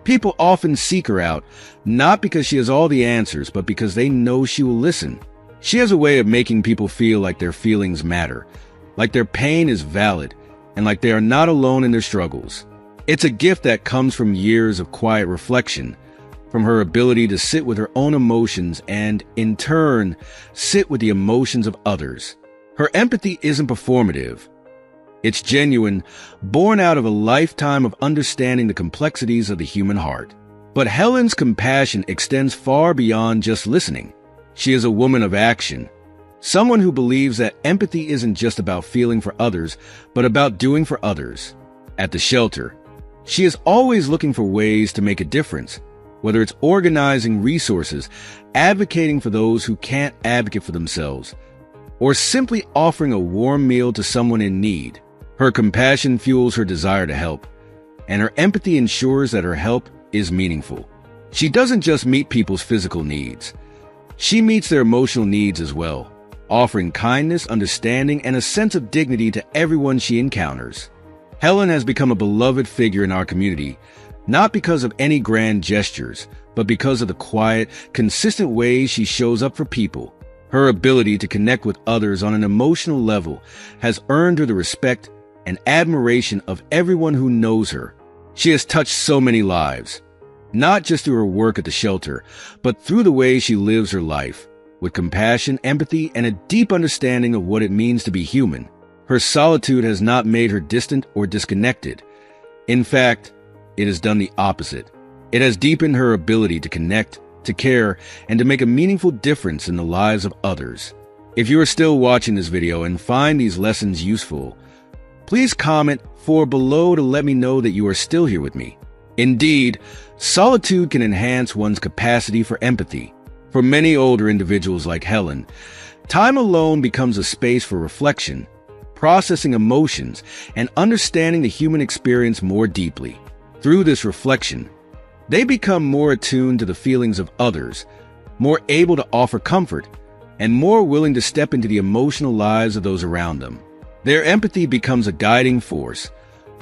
Speaker 1: people often seek her out, not because she has all the answers, but because they know she will listen. She has a way of making people feel like their feelings matter, like their pain is valid, and like they are not alone in their struggles. It's a gift that comes from years of quiet reflection, from her ability to sit with her own emotions and, in turn, sit with the emotions of others. Her empathy isn't performative. It's genuine, born out of a lifetime of understanding the complexities of the human heart. But Helen's compassion extends far beyond just listening. She is a woman of action, someone who believes that empathy isn't just about feeling for others, but about doing for others. At the shelter, she is always looking for ways to make a difference, whether it's organizing resources, advocating for those who can't advocate for themselves, or simply offering a warm meal to someone in need. Her compassion fuels her desire to help, and her empathy ensures that her help is meaningful. She doesn't just meet people's physical needs. She meets their emotional needs as well, offering kindness, understanding, and a sense of dignity to everyone she encounters. Helen has become a beloved figure in our community, not because of any grand gestures, but because of the quiet, consistent ways she shows up for people. Her ability to connect with others on an emotional level has earned her the respect and admiration of everyone who knows her. She has touched so many lives, not just through her work at the shelter, but through the way she lives her life, with compassion, empathy, and a deep understanding of what it means to be human. Her solitude has not made her distant or disconnected. In fact, it has done the opposite. It has deepened her ability to connect, to care, and to make a meaningful difference in the lives of others. If you are still watching this video and find these lessons useful, please comment below to let me know that you are still here with me. Indeed, solitude can enhance one's capacity for empathy. For many older individuals like Helen, time alone becomes a space for reflection, processing emotions, and understanding the human experience more deeply. Through this reflection, they become more attuned to the feelings of others, more able to offer comfort, and more willing to step into the emotional lives of those around them. Their empathy becomes a guiding force,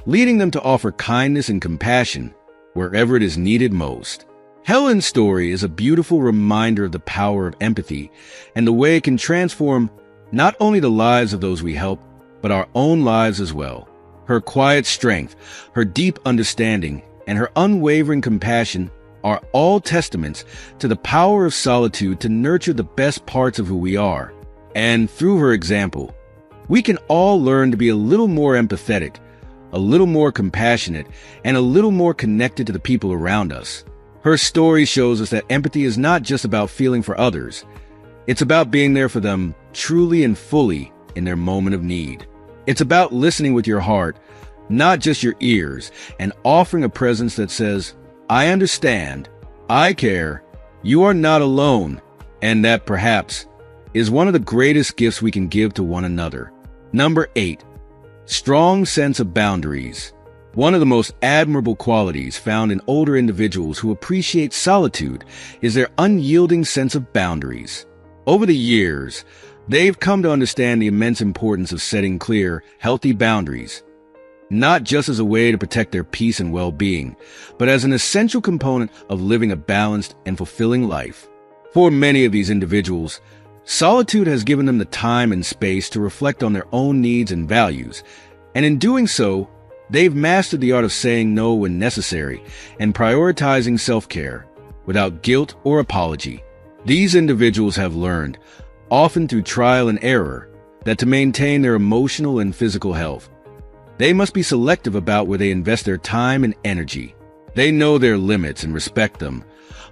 Speaker 1: leading them to offer kindness and compassion wherever it is needed most. Helen's story is a beautiful reminder of the power of empathy and the way it can transform not only the lives of those we help, but our own lives as well. Her quiet strength, her deep understanding, and her unwavering compassion are all testaments to the power of solitude to nurture the best parts of who we are. And through her example, we can all learn to be a little more empathetic, a little more compassionate, and a little more connected to the people around us. Her story shows us that empathy is not just about feeling for others. It's about being there for them truly and fully in their moment of need. It's about listening with your heart, not just your ears, and offering a presence that says, I understand, I care, you are not alone, and that perhaps is one of the greatest gifts we can give to one another. Number 8. Strong sense of boundaries. One of the most admirable qualities found in older individuals who appreciate solitude is their unyielding sense of boundaries. Over the years, they've come to understand the immense importance of setting clear, healthy boundaries, not just as a way to protect their peace and well-being, but as an essential component of living a balanced and fulfilling life. For many of these individuals, solitude has given them the time and space to reflect on their own needs and values, and in doing so, they've mastered the art of saying no when necessary and prioritizing self-care without guilt or apology. These individuals have learned, often through trial and error, that to maintain their emotional and physical health, they must be selective about where they invest their time and energy. They know their limits and respect them,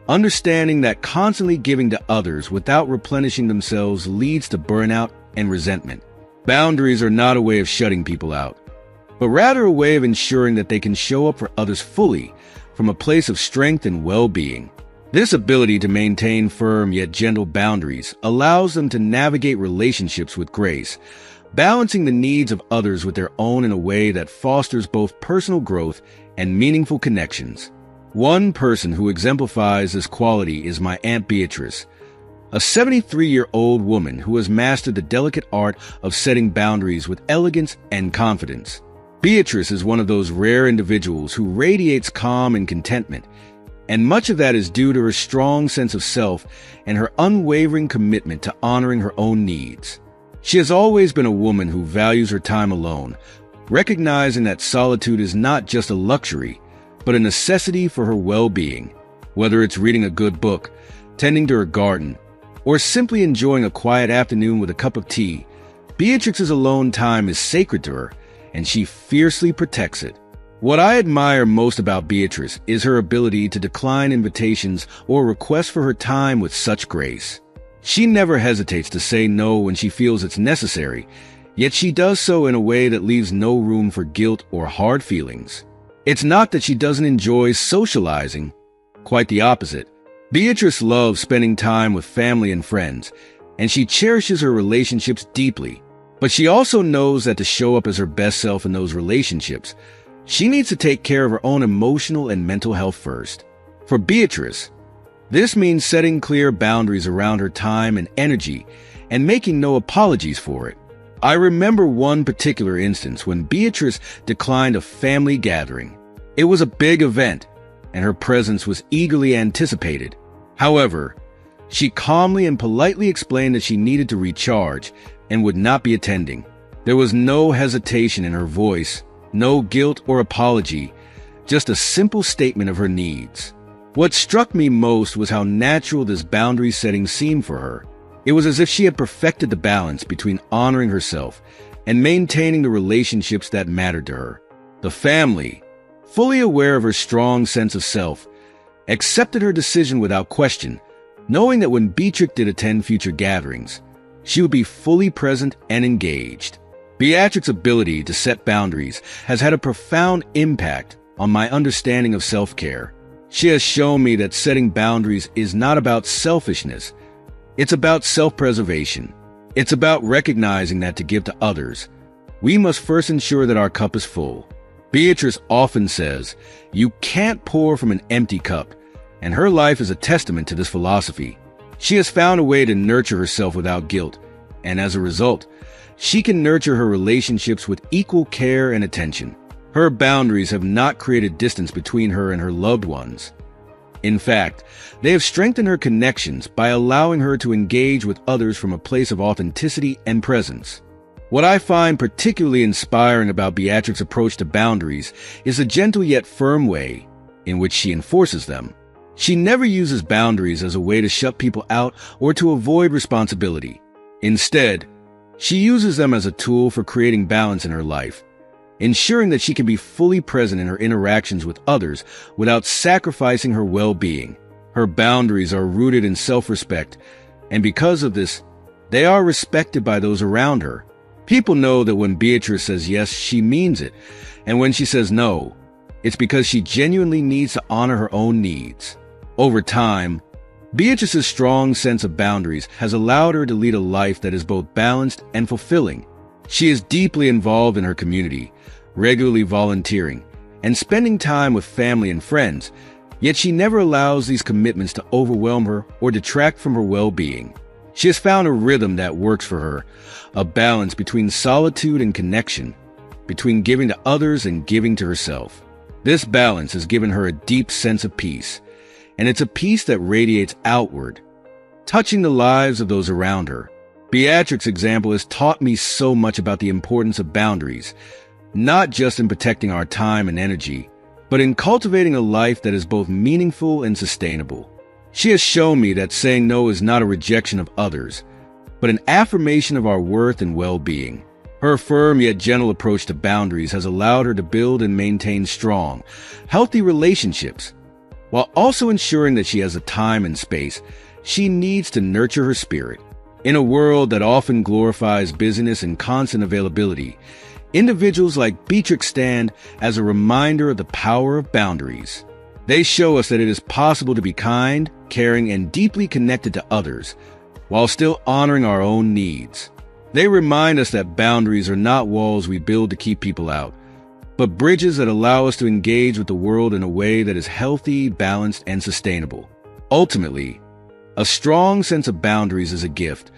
Speaker 1: understanding that constantly giving to others without replenishing themselves leads to burnout and resentment. Boundaries are not a way of shutting people out, but rather a way of ensuring that they can show up for others fully from a place of strength and well-being. This ability to maintain firm yet gentle boundaries allows them to navigate relationships with grace, balancing the needs of others with their own in a way that fosters both personal growth and meaningful connections. One person who exemplifies this quality is my Aunt Beatrice, a 73-year-old woman who has mastered the delicate art of setting boundaries with elegance and confidence. Beatrice is one of those rare individuals who radiates calm and contentment, and much of that is due to her strong sense of self and her unwavering commitment to honoring her own needs. She has always been a woman who values her time alone, recognizing that solitude is not just a luxury, but a necessity for her well-being. Whether it's reading a good book, tending to her garden, or simply enjoying a quiet afternoon with a cup of tea, Beatrix's alone time is sacred to her, and she fiercely protects it. What I admire most about Beatrice is her ability to decline invitations or requests for her time with such grace. She never hesitates to say no when she feels it's necessary, yet she does so in a way that leaves no room for guilt or hard feelings. It's not that she doesn't enjoy socializing, quite the opposite. Beatrice loves spending time with family and friends, and she cherishes her relationships deeply. But she also knows that to show up as her best self in those relationships, She needs to take care of her own emotional and mental health first. For Beatrice, this means setting clear boundaries around her time and energy and making no apologies for it. I remember one particular instance when Beatrice declined a family gathering. It was a big event, and her presence was eagerly anticipated. However, she calmly and politely explained that she needed to recharge and would not be attending. There was no hesitation in her voice, no guilt or apology, just a simple statement of her needs. What struck me most was how natural this boundary setting seemed for her. It was as if she had perfected the balance between honoring herself and maintaining the relationships that mattered to her. The family, fully aware of her strong sense of self, accepted her decision without question, knowing that when Beatrix did attend future gatherings, she would be fully present and engaged. Beatrix's ability to set boundaries has had a profound impact on my understanding of self-care. She has shown me that setting boundaries is not about selfishness. It's about self-preservation. It's about recognizing that to give to others, we must first ensure that our cup is full. Beatrice often says, "You can't pour from an empty cup," and her life is a testament to this philosophy. She has found a way to nurture herself without guilt, and as a result, she can nurture her relationships with equal care and attention. Her boundaries have not created distance between her and her loved ones. In fact, they have strengthened her connections by allowing her to engage with others from a place of authenticity and presence. What I find particularly inspiring about Beatrix's approach to boundaries is the gentle yet firm way in which she enforces them. She never uses boundaries as a way to shut people out or to avoid responsibility. Instead, she uses them as a tool for creating balance in her life, ensuring that she can be fully present in her interactions with others without sacrificing her well-being. Her boundaries are rooted in self-respect, and because of this, they are respected by those around her. People know that when Beatrice says yes, she means it, and when she says no, it's because she genuinely needs to honor her own needs. Over time, Beatrice's strong sense of boundaries has allowed her to lead a life that is both balanced and fulfilling. She is deeply involved in her community, regularly volunteering, and spending time with family and friends, yet she never allows these commitments to overwhelm her or detract from her well-being. She has found a rhythm that works for her, a balance between solitude and connection, between giving to others and giving to herself. This balance has given her a deep sense of peace, and it's a peace that radiates outward, touching the lives of those around her. Beatrix's example has taught me so much about the importance of boundaries, not just in protecting our time and energy, but in cultivating a life that is both meaningful and sustainable. She has shown me that saying no is not a rejection of others, but an affirmation of our worth and well-being. Her firm yet gentle approach to boundaries has allowed her to build and maintain strong, healthy relationships, while also ensuring that she has the time and space she needs to nurture her spirit. In a world that often glorifies busyness and constant availability, individuals like Beatrix stand as a reminder of the power of boundaries. They show us that it is possible to be kind, caring, and deeply connected to others, while still honoring our own needs. They remind us that boundaries are not walls we build to keep people out, but bridges that allow us to engage with the world in a way that is healthy, balanced, and sustainable. Ultimately, a strong sense of boundaries is a gift,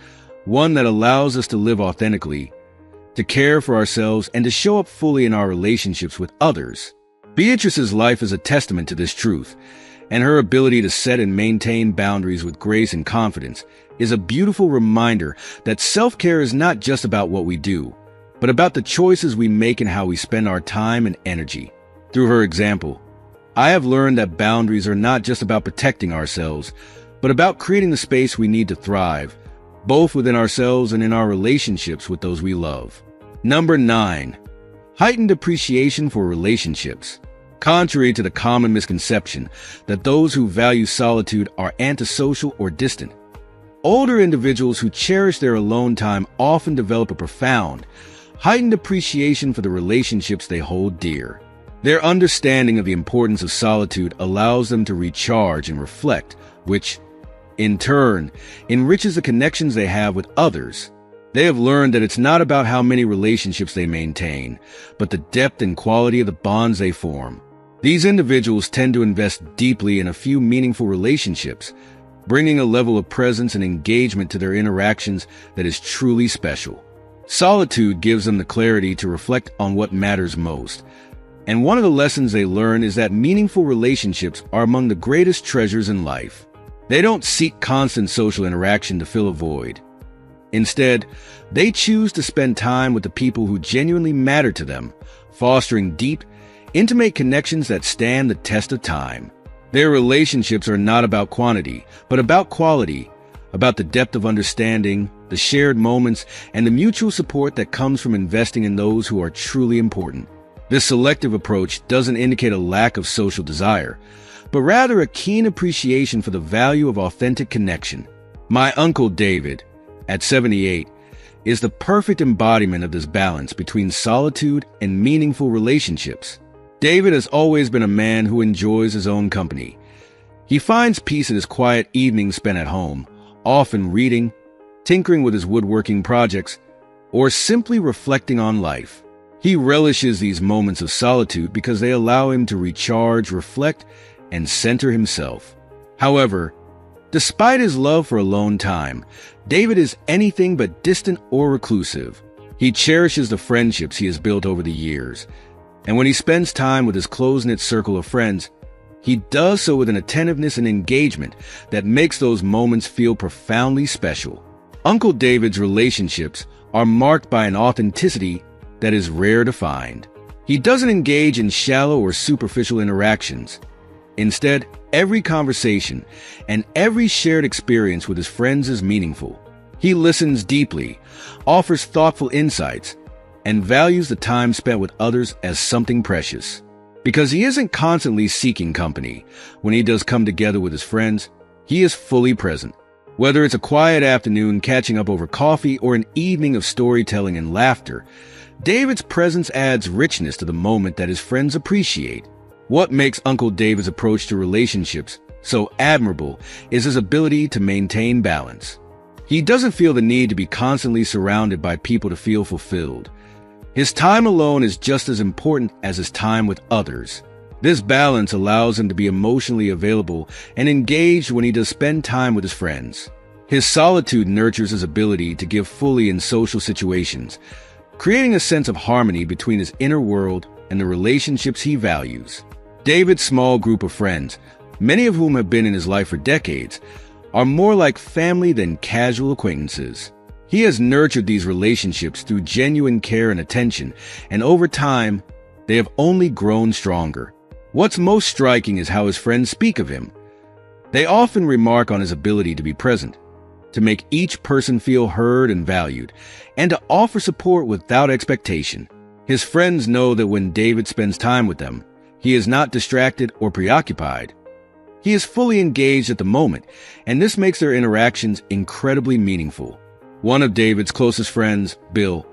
Speaker 1: one that allows us to live authentically, to care for ourselves, and to show up fully in our relationships with others. Beatrice's life is a testament to this truth, and her ability to set and maintain boundaries with grace and confidence is a beautiful reminder that self-care is not just about what we do, but about the choices we make and how we spend our time and energy. Through her example, I have learned that boundaries are not just about protecting ourselves, but about creating the space we need to thrive, both within ourselves and in our relationships with those we love. Number 9. Heightened appreciation for relationships. Contrary to the common misconception that those who value solitude are antisocial or distant, older individuals who cherish their alone time often develop a profound, heightened appreciation for the relationships they hold dear. Their understanding of the importance of solitude allows them to recharge and reflect, which, in turn, enriches the connections they have with others. They have learned that it's not about how many relationships they maintain, but the depth and quality of the bonds they form. These individuals tend to invest deeply in a few meaningful relationships, bringing a level of presence and engagement to their interactions that is truly special. Solitude gives them the clarity to reflect on what matters most. And one of the lessons they learn is that meaningful relationships are among the greatest treasures in life. They don't seek constant social interaction to fill a void. Instead, they choose to spend time with the people who genuinely matter to them, fostering deep, intimate connections that stand the test of time. Their relationships are not about quantity, but about quality, about the depth of understanding, the shared moments, and the mutual support that comes from investing in those who are truly important. This selective approach doesn't indicate a lack of social desire, but rather a keen appreciation for the value of authentic connection. My Uncle David, at 78, is the perfect embodiment of this balance between solitude and meaningful relationships. David has always been a man who enjoys his own company. He finds peace in his quiet evenings spent at home, often reading, tinkering with his woodworking projects, or simply reflecting on life. He relishes these moments of solitude because they allow him to recharge, reflect, and center himself. However, despite his love for alone time, David is anything but distant or reclusive. He cherishes the friendships he has built over the years, and when he spends time with his close-knit circle of friends, he does so with an attentiveness and engagement that makes those moments feel profoundly special. Uncle David's relationships are marked by an authenticity that is rare to find. He doesn't engage in shallow or superficial interactions. Instead, every conversation and every shared experience with his friends is meaningful. He listens deeply, offers thoughtful insights, and values the time spent with others as something precious. Because he isn't constantly seeking company, when he does come together with his friends, he is fully present. Whether it's a quiet afternoon catching up over coffee or an evening of storytelling and laughter, David's presence adds richness to the moment that his friends appreciate. What makes Uncle David's approach to relationships so admirable is his ability to maintain balance. He doesn't feel the need to be constantly surrounded by people to feel fulfilled. His time alone is just as important as his time with others. This balance allows him to be emotionally available and engaged when he does spend time with his friends. His solitude nurtures his ability to give fully in social situations, creating a sense of harmony between his inner world and the relationships he values. David's small group of friends, many of whom have been in his life for decades, are more like family than casual acquaintances. He has nurtured these relationships through genuine care and attention, and over time, they have only grown stronger. What's most striking is how his friends speak of him. They often remark on his ability to be present, to make each person feel heard and valued, and to offer support without expectation. His friends know that when David spends time with them, he is not distracted or preoccupied. He is fully engaged at the moment, and this makes their interactions incredibly meaningful. One of David's closest friends, Bill,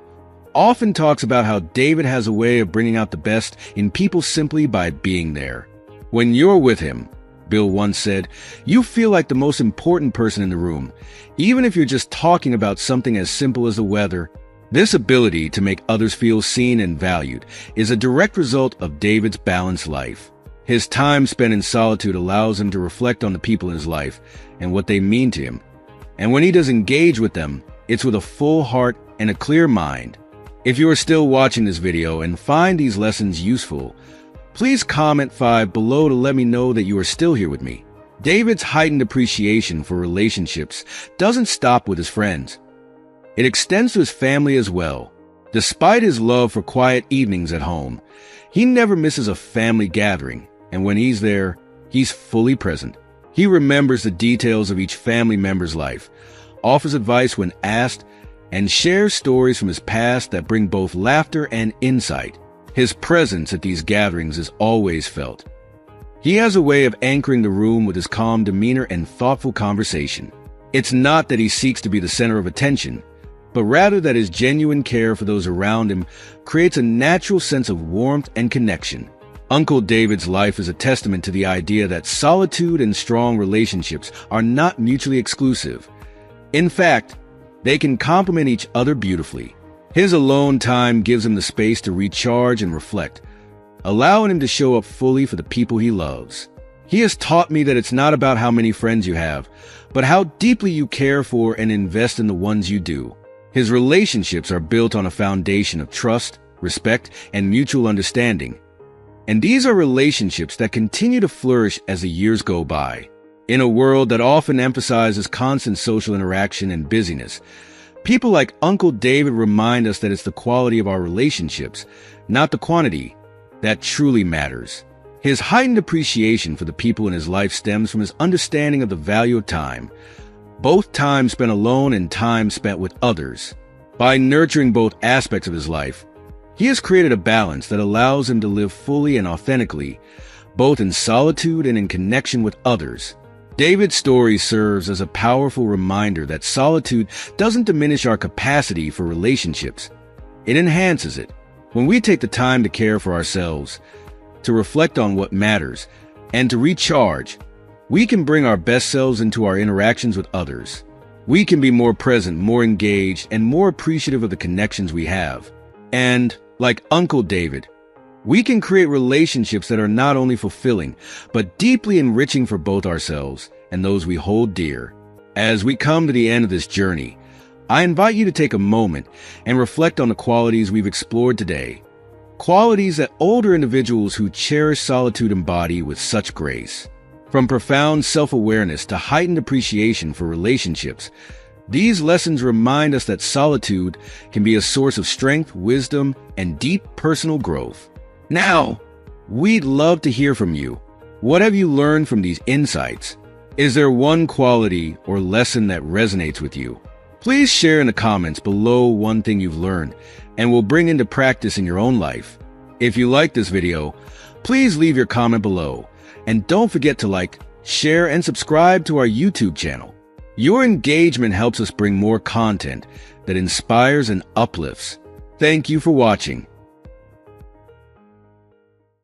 Speaker 1: often talks about how David has a way of bringing out the best in people simply by being there. When you're with him, Bill once said, you feel like the most important person in the room, even if you're just talking about something as simple as the weather. This ability to make others feel seen and valued is a direct result of David's balanced life. His time spent in solitude allows him to reflect on the people in his life and what they mean to him. And when he does engage with them, it's with a full heart and a clear mind. If you are still watching this video and find these lessons useful, please comment 5 below to let me know that you are still here with me. David's heightened appreciation for relationships doesn't stop with his friends. It extends to his family as well. Despite his love for quiet evenings at home, he never misses a family gathering, and when he's there, he's fully present. He remembers the details of each family member's life, offers advice when asked, and shares stories from his past that bring both laughter and insight. His presence at these gatherings is always felt. He has a way of anchoring the room with his calm demeanor and thoughtful conversation. It's not that he seeks to be the center of attention, but rather that his genuine care for those around him creates a natural sense of warmth and connection. Uncle David's life is a testament to the idea that solitude and strong relationships are not mutually exclusive. In fact, They can complement each other beautifully. His alone time gives him the space to recharge and reflect, allowing him to show up fully for the people he loves. He has taught me that it's not about how many friends you have, but how deeply you care for and invest in the ones you do. His relationships are built on a foundation of trust, respect, and mutual understanding. And these are relationships that continue to flourish as the years go by. In a world that often emphasizes constant social interaction and busyness, people like Uncle David remind us that it's the quality of our relationships, not the quantity, that truly matters. His heightened appreciation for the people in his life stems from his understanding of the value of time, both time spent alone and time spent with others. By nurturing both aspects of his life, he has created a balance that allows him to live fully and authentically, both in solitude and in connection with others. David's story serves as a powerful reminder that solitude doesn't diminish our capacity for relationships. It enhances it. When we take the time to care for ourselves, to reflect on what matters, and to recharge, we can bring our best selves into our interactions with others. We can be more present, more engaged, and more appreciative of the connections we have. And, like Uncle David, we can create relationships that are not only fulfilling, but deeply enriching for both ourselves and those we hold dear. As we come to the end of this journey, I invite you to take a moment and reflect on the qualities we've explored today. Qualities that older individuals who cherish solitude embody with such grace. From profound self-awareness to heightened appreciation for relationships, these lessons remind us that solitude can be a source of strength, wisdom, and deep personal growth. Now, we'd love to hear from you. What have you learned from these insights? Is there one quality or lesson that resonates with you? Please share in the comments below one thing you've learned and will bring into practice in your own life. If you like this video, please leave your comment below. And don't forget to like, share, and subscribe to our YouTube channel. Your engagement helps us bring more content that inspires and uplifts. Thank you for watching.